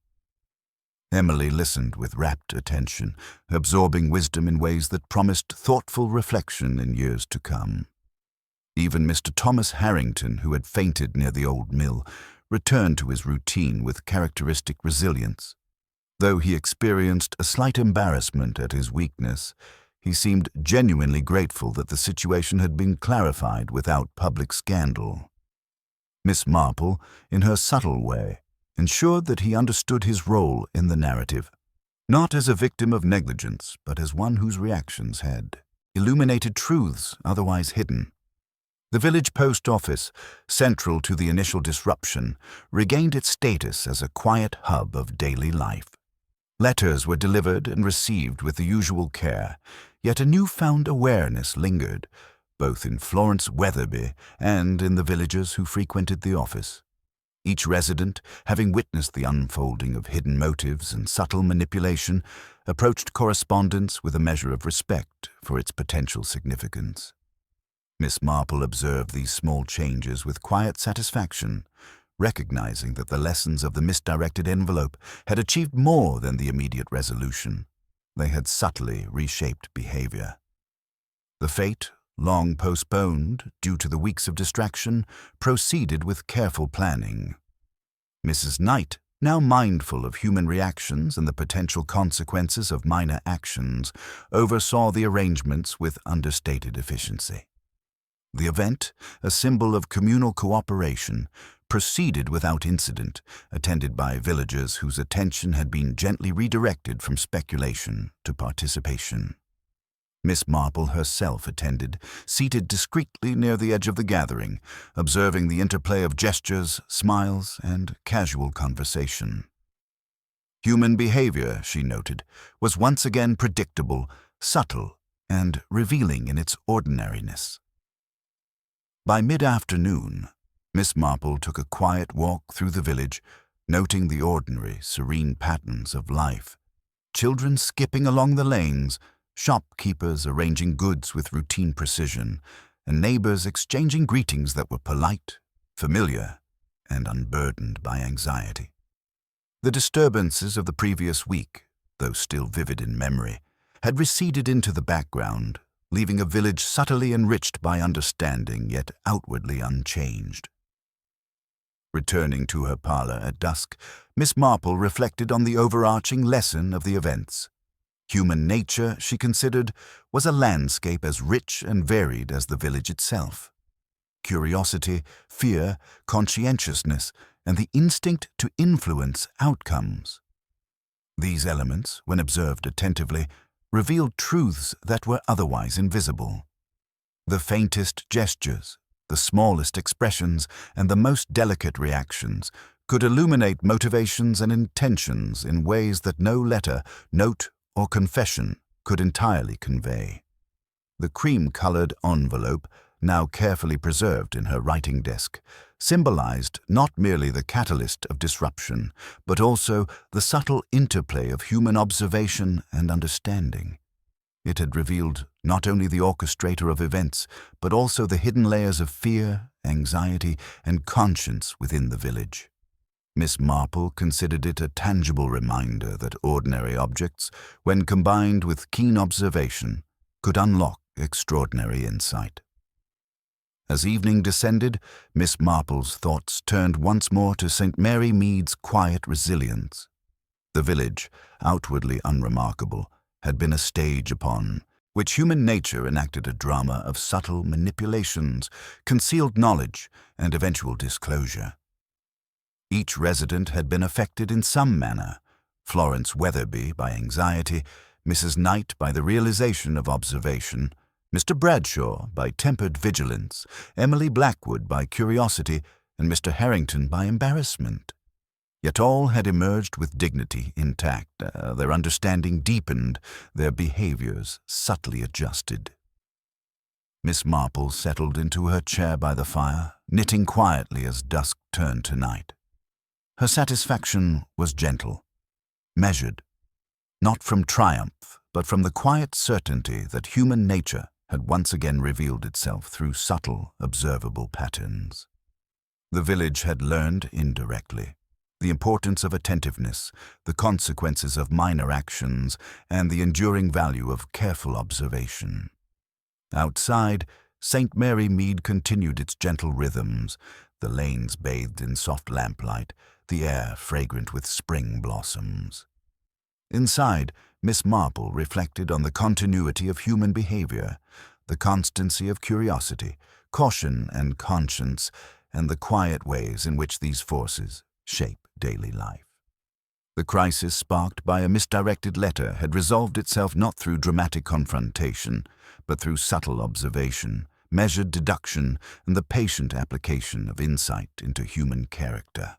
S1: Emily listened with rapt attention, absorbing wisdom in ways that promised thoughtful reflection in years to come. Even Mr. Thomas Harrington, who had fainted near the old mill, returned to his routine with characteristic resilience. Though he experienced a slight embarrassment at his weakness, he seemed genuinely grateful that the situation had been clarified without public scandal. Miss Marple, in her subtle way, ensured that he understood his role in the narrative, not as a victim of negligence, but as one whose reactions had illuminated truths otherwise hidden. The village post office, central to the initial disruption, regained its status as a quiet hub of daily life. Letters were delivered and received with the usual care, yet a newfound awareness lingered, both in Florence Weatherby and in the villagers who frequented the office. Each resident, having witnessed the unfolding of hidden motives and subtle manipulation, approached correspondence with a measure of respect for its potential significance. Miss Marple observed these small changes with quiet satisfaction, recognizing that the lessons of the misdirected envelope had achieved more than the immediate resolution. They had subtly reshaped behavior. The fate, long postponed due to the weeks of distraction, proceeded with careful planning. Mrs. Knight, now mindful of human reactions and the potential consequences of minor actions, oversaw the arrangements with understated efficiency. The event, a symbol of communal cooperation, proceeded without incident, attended by villagers whose attention had been gently redirected from speculation to participation. Miss Marple herself attended, seated discreetly near the edge of the gathering, observing the interplay of gestures, smiles, and casual conversation. Human behavior, she noted, was once again predictable, subtle, and revealing in its ordinariness. By mid-afternoon, Miss Marple took a quiet walk through the village, noting the ordinary, serene patterns of life. Children skipping along the lanes, shopkeepers arranging goods with routine precision, and neighbors exchanging greetings that were polite, familiar, and unburdened by anxiety. The disturbances of the previous week, though still vivid in memory, had receded into the background, leaving a village subtly enriched by understanding yet outwardly unchanged. Returning to her parlor at dusk, Miss Marple reflected on the overarching lesson of the events. Human nature, she considered, was a landscape as rich and varied as the village itself. Curiosity, fear, conscientiousness, and the instinct to influence outcomes. These elements, when observed attentively, revealed truths that were otherwise invisible. The faintest gestures, the smallest expressions, and the most delicate reactions could illuminate motivations and intentions in ways that no letter, note, or confession could entirely convey. The cream-colored envelope, now carefully preserved in her writing desk, symbolized not merely the catalyst of disruption, but also the subtle interplay of human observation and understanding. It had revealed not only the orchestrator of events, but also the hidden layers of fear, anxiety, and conscience within the village. Miss Marple considered it a tangible reminder that ordinary objects, when combined with keen observation, could unlock extraordinary insight. As evening descended, Miss Marple's thoughts turned once more to St. Mary Mead's quiet resilience. The village, outwardly unremarkable, had been a stage upon which human nature enacted a drama of subtle manipulations, concealed knowledge, and eventual disclosure. Each resident had been affected in some manner, Florence Weatherby by anxiety, Mrs. Knight by the realization of observation, Mr. Bradshaw by tempered vigilance, Emily Blackwood by curiosity, and Mr. Harrington by embarrassment. Yet all had emerged with dignity intact, their understanding deepened, their behaviors subtly adjusted. Miss Marple settled into her chair by the fire, knitting quietly as dusk turned to night. Her satisfaction was gentle, measured, not from triumph, but from the quiet certainty that human nature had once again revealed itself through subtle, observable patterns. The village had learned indirectly the importance of attentiveness, the consequences of minor actions, and the enduring value of careful observation. Outside, St. Mary Mead continued its gentle rhythms, the lanes bathed in soft lamplight, the air fragrant with spring blossoms. Inside, Miss Marple reflected on the continuity of human behavior, the constancy of curiosity, caution and conscience, and the quiet ways in which these forces shape daily life. The crisis sparked by a misdirected letter had resolved itself not through dramatic confrontation, but through subtle observation, measured deduction, and the patient application of insight into human character.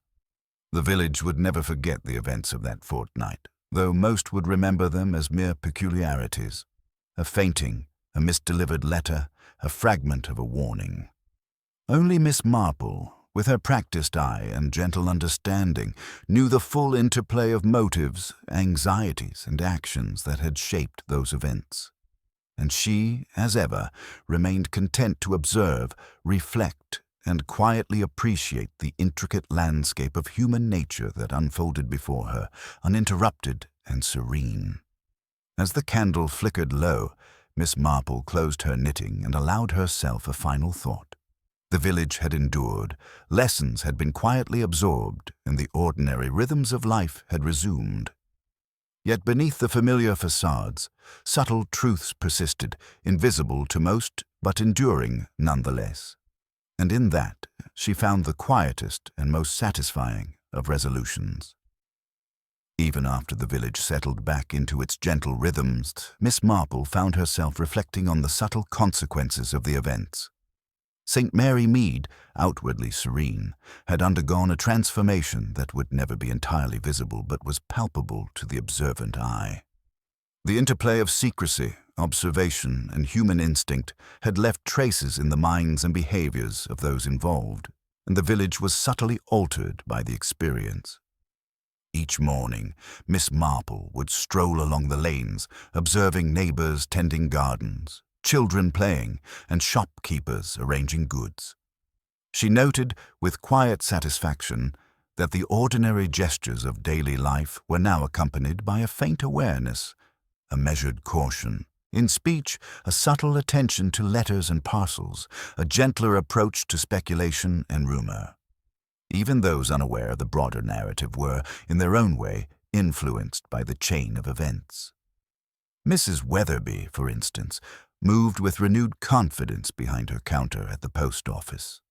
S1: The village would never forget the events of that fortnight, though most would remember them as mere peculiarities. A fainting, a misdelivered letter, a fragment of a warning. Only Miss Marple, with her practiced eye and gentle understanding, knew the full interplay of motives, anxieties, and actions that had shaped those events. And she, as ever, remained content to observe, reflect, and quietly appreciate the intricate landscape of human nature that unfolded before her, uninterrupted and serene. As the candle flickered low, Miss Marple closed her knitting and allowed herself a final thought. The village had endured, lessons had been quietly absorbed, and the ordinary rhythms of life had resumed. Yet beneath the familiar facades, subtle truths persisted, invisible to most, but enduring nonetheless. And in that, she found the quietest and most satisfying of resolutions. Even after the village settled back into its gentle rhythms, Miss Marple found herself reflecting on the subtle consequences of the events. St. Mary Mead, outwardly serene, had undergone a transformation that would never be entirely visible but was palpable to the observant eye. The interplay of secrecy, observation, and human instinct had left traces in the minds and behaviors of those involved, and the village was subtly altered by the experience. Each morning, Miss Marple would stroll along the lanes, observing neighbors tending gardens, children playing, and shopkeepers arranging goods. She noted, with quiet satisfaction, that the ordinary gestures of daily life were now accompanied by a faint awareness, a measured caution. In speech, a subtle attention to letters and parcels, a gentler approach to speculation and rumor. Even those unaware of the broader narrative were, in their own way, influenced by the chain of events. Mrs. Weatherby, for instance, moved with renewed confidence behind her counter at the post office.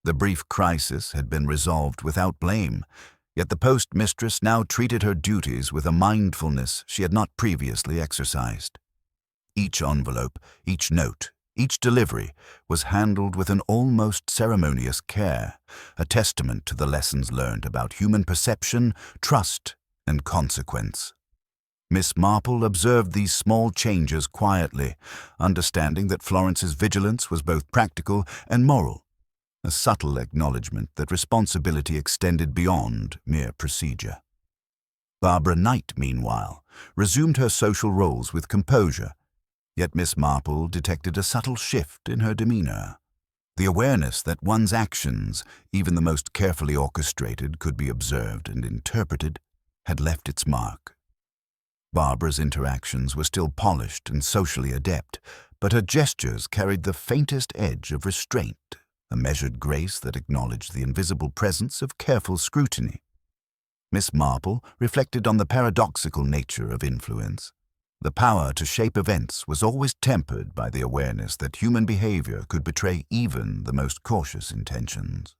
S1: The brief crisis had been resolved without blame, yet the postmistress now treated her duties with a mindfulness she had not previously exercised. Each envelope, each note, each delivery was handled with an almost ceremonious care, a testament to the lessons learned about human perception, trust, and consequence. Miss Marple observed these small changes quietly, understanding that Florence's vigilance was both practical and moral, a subtle acknowledgement that responsibility extended beyond mere procedure. Barbara Knight, meanwhile, resumed her social roles with composure, yet Miss Marple detected a subtle shift in her demeanor. The awareness that one's actions, even the most carefully orchestrated, could be observed and interpreted, had left its mark. Barbara's interactions were still polished and socially adept, but her gestures carried the faintest edge of restraint, a measured grace that acknowledged the invisible presence of careful scrutiny. Miss Marple reflected on the paradoxical nature of influence. The power to shape events was always tempered by the awareness that human behavior could betray even the most cautious intentions.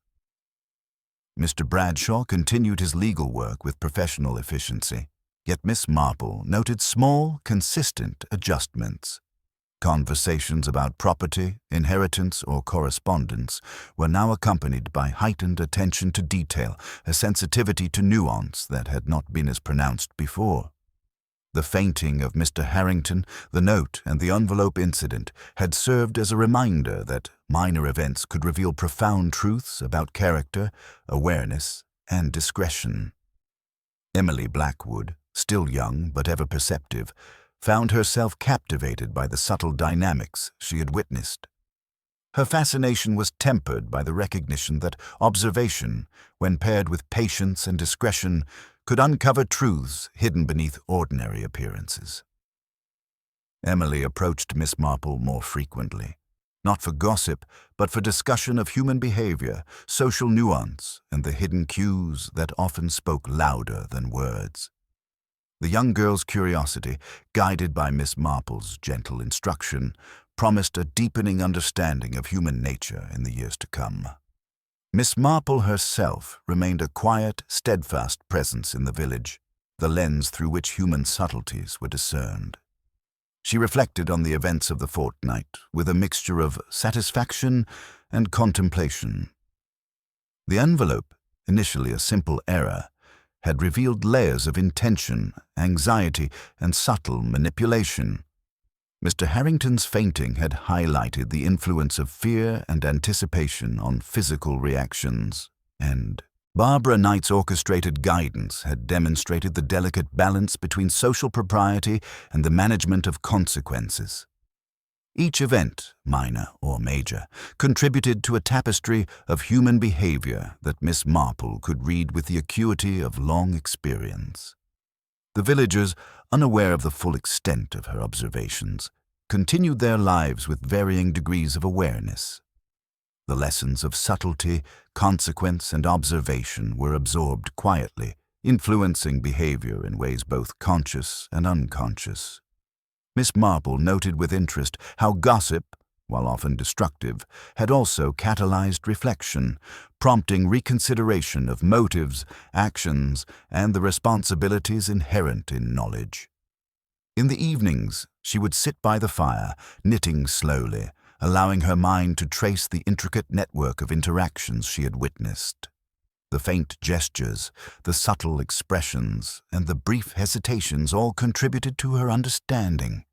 S1: Mr. Bradshaw continued his legal work with professional efficiency. Yet Miss Marple noted small, consistent adjustments. Conversations about property, inheritance, or correspondence were now accompanied by heightened attention to detail, a sensitivity to nuance that had not been as pronounced before. The fainting of Mr. Harrington, the note, and the envelope incident had served as a reminder that minor events could reveal profound truths about character, awareness, and discretion. Emily Blackwood, still young but ever perceptive, found herself captivated by the subtle dynamics she had witnessed. Her fascination was tempered by the recognition that observation, when paired with patience and discretion, could uncover truths hidden beneath ordinary appearances. Emily approached Miss Marple more frequently. not for gossip, but for discussion of human behavior, social nuance, and the hidden cues that often spoke louder than words. The young girl's curiosity, guided by Miss Marple's gentle instruction, promised a deepening understanding of human nature in the years to come. Miss Marple herself remained a quiet, steadfast presence in the village, the lens through which human subtleties were discerned. She reflected on the events of the fortnight with a mixture of satisfaction and contemplation. The envelope, initially a simple error, had revealed layers of intention, anxiety, and subtle manipulation. Mr. Harrington's fainting had highlighted the influence of fear and anticipation on physical reactions, and Barbara Knight's orchestrated guidance had demonstrated the delicate balance between social propriety and the management of consequences. Each event, minor or major, contributed to a tapestry of human behavior that Miss Marple could read with the acuity of long experience. The villagers, unaware of the full extent of her observations, continued their lives with varying degrees of awareness. The lessons of subtlety, consequence, and observation were absorbed quietly, influencing behavior in ways both conscious and unconscious. Miss Marple noted with interest how gossip, while often destructive, had also catalyzed reflection, prompting reconsideration of motives, actions, and the responsibilities inherent in knowledge. In the evenings, she would sit by the fire, knitting slowly, allowing her mind to trace the intricate network of interactions she had witnessed. The faint gestures, the subtle expressions, and the brief hesitations all contributed to her understanding.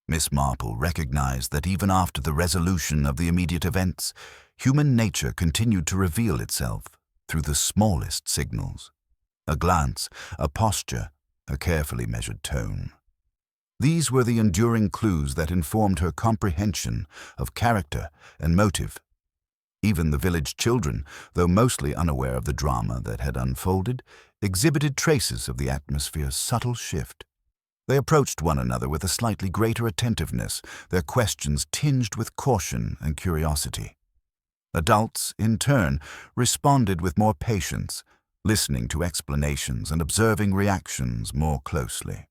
S1: Miss Marple recognized that even after the resolution of the immediate events, human nature continued to reveal itself through the smallest signals: a glance, a posture, a carefully measured tone. These were the enduring clues that informed her comprehension of character and motive. Even the village children, though mostly unaware of the drama that had unfolded, exhibited traces of the atmosphere's subtle shift. They approached one another with a slightly greater attentiveness, their questions tinged with caution and curiosity. Adults, in turn, responded with more patience, listening to explanations and observing reactions more closely.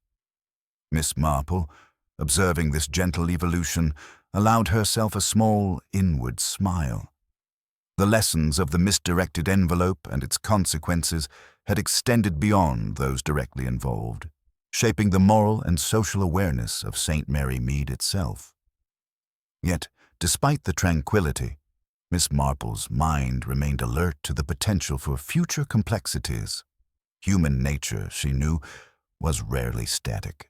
S1: Miss Marple, observing this gentle evolution, allowed herself a small, inward smile. The lessons of the misdirected envelope and its consequences had extended beyond those directly involved, shaping the moral and social awareness of St. Mary Mead itself. Yet, despite the tranquility, Miss Marple's mind remained alert to the potential for future complexities. Human nature, she knew, was rarely static.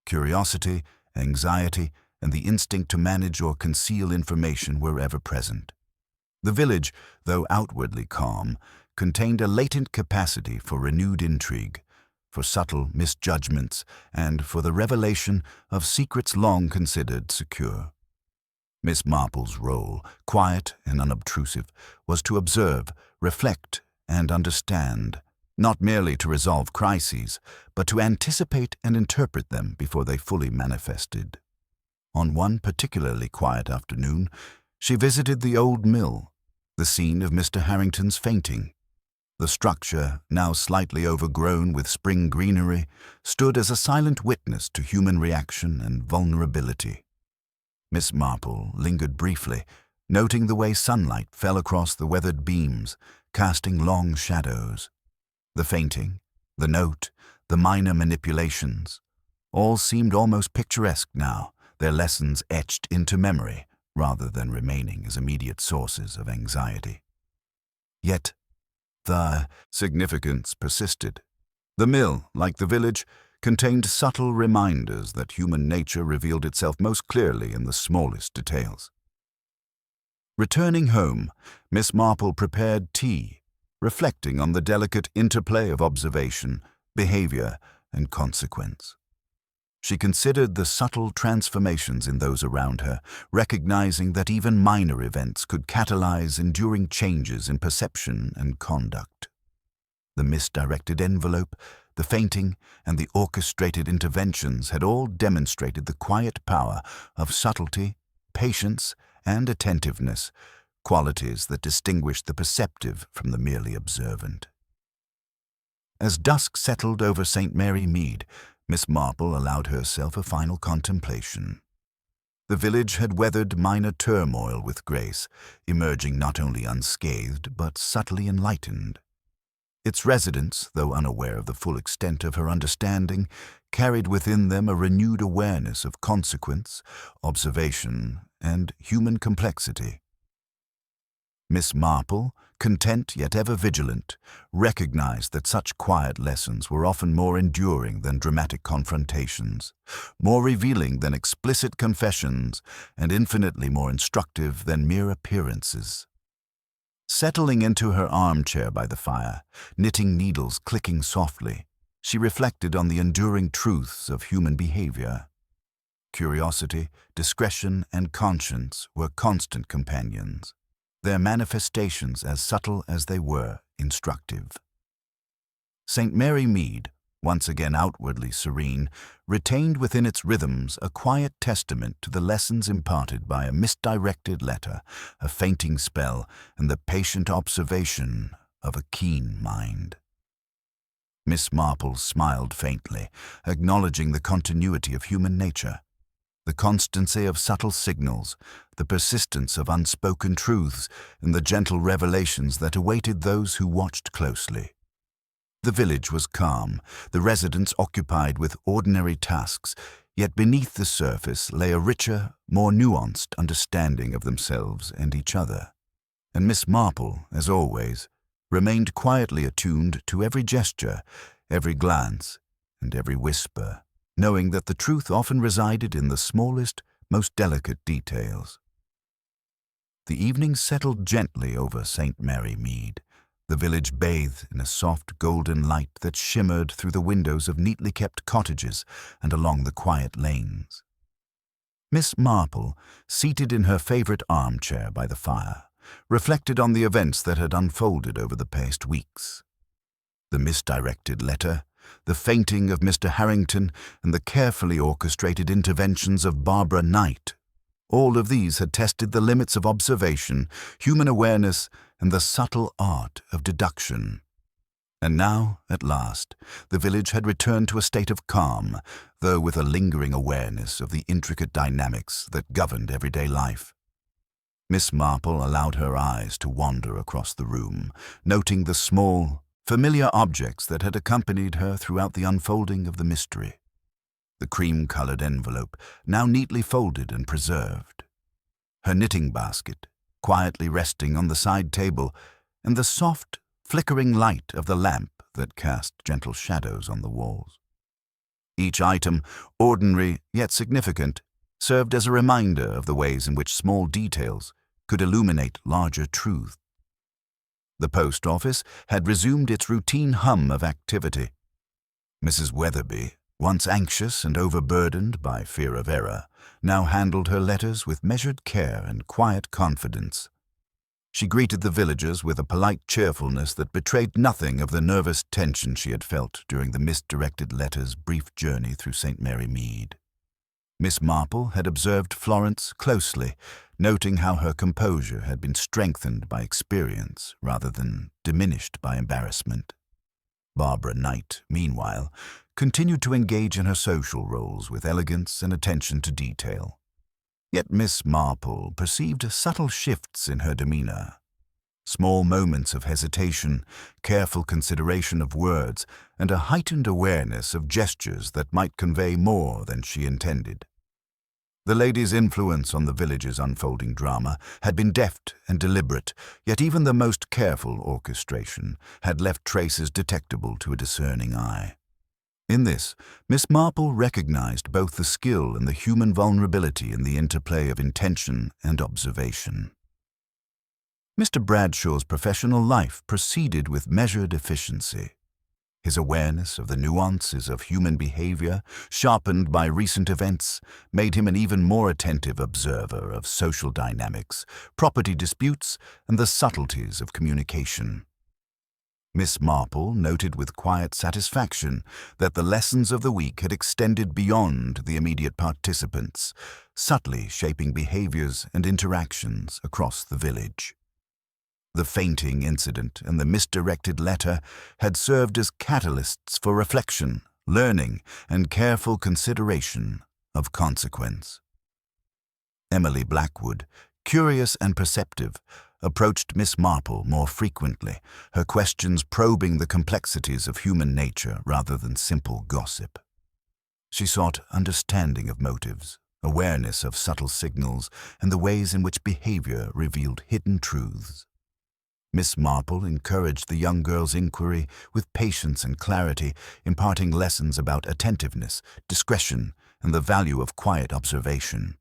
S1: Curiosity, anxiety, and the instinct to manage or conceal information were ever present. The village, though outwardly calm, contained a latent capacity for renewed intrigue, for subtle misjudgments, and for the revelation of secrets long considered secure. Miss Marple's role, quiet and unobtrusive, was to observe, reflect, and understand, not merely to resolve crises, but to anticipate and interpret them before they fully manifested. On one particularly quiet afternoon, she visited the old mill, the scene of Mr. Harrington's fainting. The structure, now slightly overgrown with spring greenery, stood as a silent witness to human reaction and vulnerability. Miss Marple lingered briefly, noting the way sunlight fell across the weathered beams, casting long shadows. The fainting, the note, the minor manipulations, all seemed almost picturesque now, their lessons etched into memory rather than remaining as immediate sources of anxiety. Yet, the significance persisted. The mill, like the village, contained subtle reminders that human nature revealed itself most clearly in the smallest details. Returning home, Miss Marple prepared tea, reflecting on the delicate interplay of observation, behavior, and consequence. She considered the subtle transformations in those around her, recognizing that even minor events could catalyze enduring changes in perception and conduct. The misdirected envelope, the fainting, and the orchestrated interventions had all demonstrated the quiet power of subtlety, patience, and attentiveness, qualities that distinguished the perceptive from the merely observant. As dusk settled over St. Mary Mead, Miss Marple allowed herself a final contemplation. The village had weathered minor turmoil with grace, emerging not only unscathed but subtly enlightened. Its residents, though unaware of the full extent of her understanding, carried within them a renewed awareness of consequence, observation, and human complexity. Miss Marple, content yet ever vigilant, recognized that such quiet lessons were often more enduring than dramatic confrontations, more revealing than explicit confessions, and infinitely more instructive than mere appearances. Settling into her armchair by the fire, knitting needles clicking softly, she reflected on the enduring truths of human behavior. Curiosity, discretion, and conscience were constant companions, their manifestations as subtle as they were instructive. St. Mary Mead, once again outwardly serene, retained within its rhythms a quiet testament to the lessons imparted by a misdirected letter, a fainting spell, and the patient observation of a keen mind. Miss Marple smiled faintly, acknowledging the continuity of human nature, the constancy of subtle signals, the persistence of unspoken truths, and the gentle revelations that awaited those who watched closely. The village was calm, the residents occupied with ordinary tasks, yet beneath the surface lay a richer, more nuanced understanding of themselves and each other. And Miss Marple, as always, remained quietly attuned to every gesture, every glance, and every whisper, knowing that the truth often resided in the smallest, most delicate details. The evening settled gently over St. Mary Mead. The village bathed in a soft golden light that shimmered through the windows of neatly kept cottages and along the quiet lanes. Miss Marple, seated in her favorite armchair by the fire, reflected on the events that had unfolded over the past weeks. The misdirected letter, the fainting of Mr. Harrington, and the carefully orchestrated interventions of Barbara Knight. All of these had tested the limits of observation, human awareness, and the subtle art of deduction. And now, at last, the village had returned to a state of calm, though with a lingering awareness of the intricate dynamics that governed everyday life. Miss Marple allowed her eyes to wander across the room, noting the small, familiar objects that had accompanied her throughout the unfolding of the mystery. The cream-colored envelope, now neatly folded and preserved. Her knitting basket, quietly resting on the side table, and the soft, flickering light of the lamp that cast gentle shadows on the walls. Each item, ordinary yet significant, served as a reminder of the ways in which small details could illuminate larger truth. The post office had resumed its routine hum of activity. Mrs. Weatherby, once anxious and overburdened by fear of error, now handled her letters with measured care and quiet confidence. She greeted the villagers with a polite cheerfulness that betrayed nothing of the nervous tension she had felt during the misdirected letter's brief journey through St. Mary Mead. Miss Marple had observed Florence closely, noting how her composure had been strengthened by experience rather than diminished by embarrassment. Barbara Knight, meanwhile, continued to engage in her social roles with elegance and attention to detail. Yet Miss Marple perceived subtle shifts in her demeanor. Small moments of hesitation, careful consideration of words, and a heightened awareness of gestures that might convey more than she intended. The lady's influence on the village's unfolding drama had been deft and deliberate, yet even the most careful orchestration had left traces detectable to a discerning eye. In this, Miss Marple recognized both the skill and the human vulnerability in the interplay of intention and observation. Mr. Bradshaw's professional life proceeded with measured efficiency. His awareness of the nuances of human behavior, sharpened by recent events, made him an even more attentive observer of social dynamics, property disputes, and the subtleties of communication. Miss Marple noted with quiet satisfaction that the lessons of the week had extended beyond the immediate participants, subtly shaping behaviors and interactions across the village. The fainting incident and the misdirected letter had served as catalysts for reflection, learning, and careful consideration of consequence. Emily Blackwood, curious and perceptive, approached Miss Marple more frequently, her questions probing the complexities of human nature rather than simple gossip. She sought understanding of motives, awareness of subtle signals, and the ways in which behavior revealed hidden truths. Miss Marple encouraged the young girl's inquiry with patience and clarity, imparting lessons about attentiveness, discretion, and the value of quiet observation.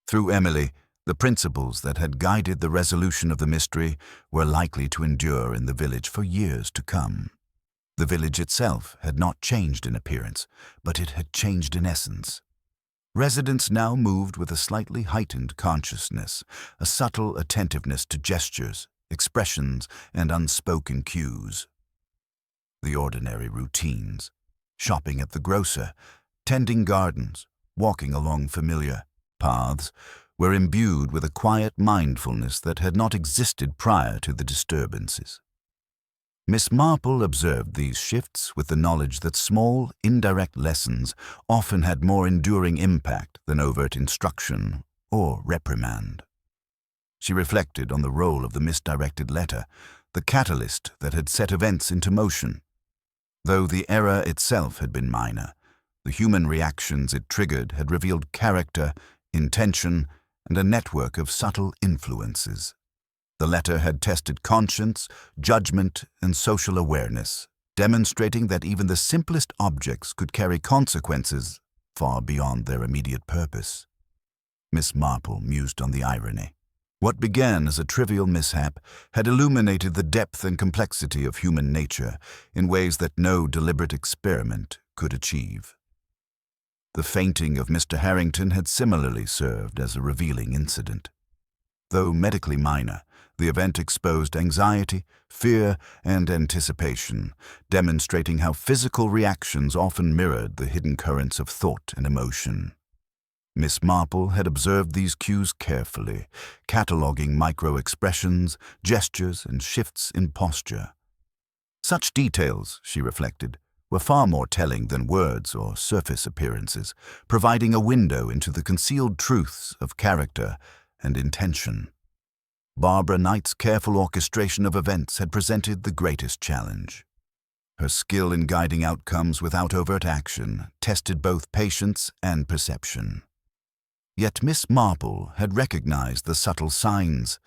S1: Through Emily, the principles that had guided the resolution of the mystery were likely to endure in the village for years to come. The village itself had not changed in appearance, but it had changed in essence. Residents now moved with a slightly heightened consciousness, a subtle attentiveness to gestures, expressions, and unspoken cues. The ordinary routines, shopping at the grocer, tending gardens, walking along familiar paths, were imbued with a quiet mindfulness that had not existed prior to the disturbances. Miss Marple observed these shifts with the knowledge that small, indirect lessons often had more enduring impact than overt instruction or reprimand. She reflected on the role of the misdirected letter, the catalyst that had set events into motion. Though the error itself had been minor, the human reactions it triggered had revealed character, intention, and a network of subtle influences. The letter had tested conscience, judgment, and social awareness, demonstrating that even the simplest objects could carry consequences far beyond their immediate purpose. Miss Marple mused on the irony. What began as a trivial mishap had illuminated the depth and complexity of human nature in ways that no deliberate experiment could achieve. The fainting of Mr. Harrington had similarly served as a revealing incident. Though medically minor, the event exposed anxiety, fear, and anticipation, demonstrating how physical reactions often mirrored the hidden currents of thought and emotion. Miss Marple had observed these cues carefully, cataloging micro-expressions, gestures, and shifts in posture. Such details, she reflected, were far more telling than words or surface appearances, providing a window into the concealed truths of character and intention. Barbara Knight's careful orchestration of events had presented the greatest challenge. Her skill in guiding outcomes without overt action tested both patience and perception. Yet Miss Marple had recognized the subtle signs,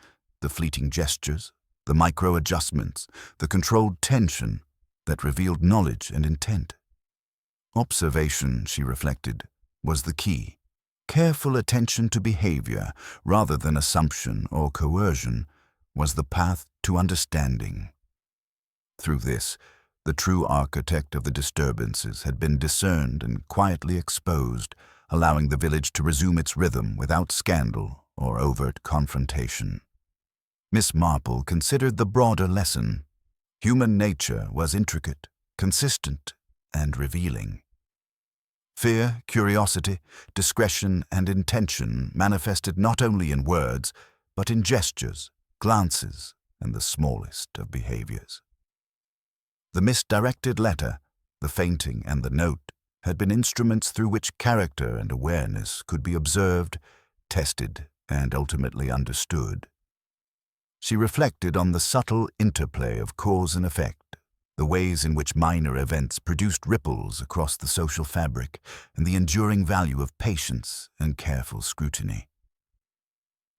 S1: the fleeting gestures, the micro-adjustments, the controlled tension that revealed knowledge and intent. Observation, she reflected, was the key. Careful attention to behavior, rather than assumption or coercion, was the path to understanding. Through this, the true architect of the disturbances had been discerned and quietly exposed, allowing the village to resume its rhythm without scandal or overt confrontation. Miss Marple considered the broader lesson. Human nature was intricate, consistent, and revealing. Fear, curiosity, discretion, and intention manifested not only in words, but in gestures, glances, and the smallest of behaviors. The misdirected letter, the fainting, and the note had been instruments through which character and awareness could be observed, tested, and ultimately understood. She reflected on the subtle interplay of cause and effect, the ways in which minor events produced ripples across the social fabric, and the enduring value of patience and careful scrutiny.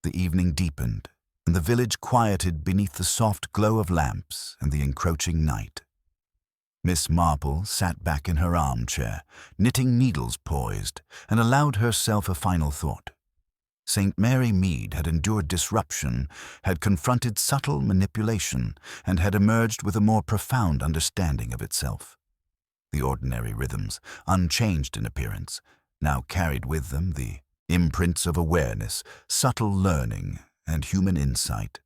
S1: The evening deepened, and the village quieted beneath the soft glow of lamps and the encroaching night. Miss Marple sat back in her armchair, knitting needles poised, and allowed herself a final thought. St. Mary Mead had endured disruption, had confronted subtle manipulation, and had emerged with a more profound understanding of itself. The ordinary rhythms, unchanged in appearance, now carried with them the imprints of awareness, subtle learning, and human insight.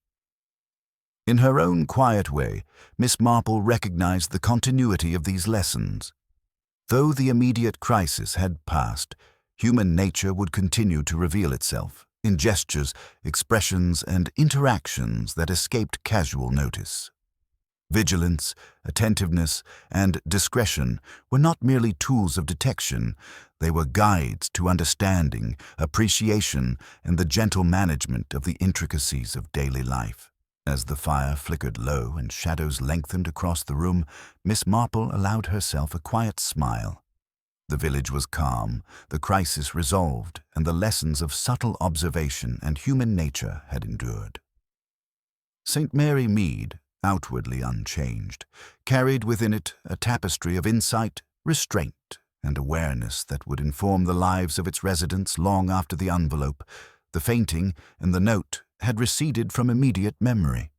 S1: In her own quiet way, Miss Marple recognized the continuity of these lessons. Though the immediate crisis had passed, human nature would continue to reveal itself in gestures, expressions, and interactions that escaped casual notice. Vigilance, attentiveness, and discretion were not merely tools of detection, they were guides to understanding, appreciation, and the gentle management of the intricacies of daily life. As the fire flickered low and shadows lengthened across the room, Miss Marple allowed herself a quiet smile. The village was calm, the crisis resolved, and the lessons of subtle observation and human nature had endured. St. Mary Mead, outwardly unchanged, carried within it a tapestry of insight, restraint, and awareness that would inform the lives of its residents long after the envelope, the fainting, and the note had receded from immediate memory.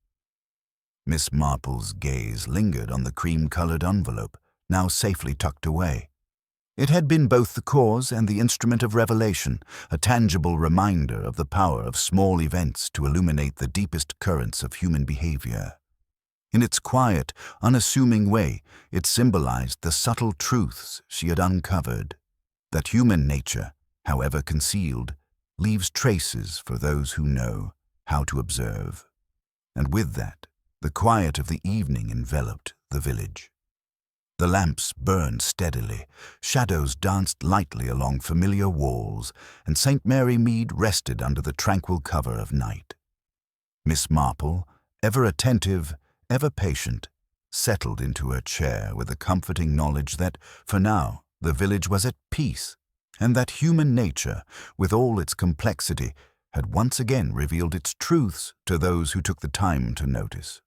S1: Miss Marple's gaze lingered on the cream-colored envelope, now safely tucked away. It had been both the cause and the instrument of revelation, a tangible reminder of the power of small events to illuminate the deepest currents of human behavior. In its quiet, unassuming way, it symbolized the subtle truths she had uncovered, that human nature, however concealed, leaves traces for those who know how to observe. And with that, the quiet of the evening enveloped the village. The lamps burned steadily, shadows danced lightly along familiar walls, and St. Mary Mead rested under the tranquil cover of night. Miss Marple, ever attentive, ever patient, settled into her chair with the comforting knowledge that, for now, the village was at peace, and that human nature, with all its complexity, had once again revealed its truths to those who took the time to notice.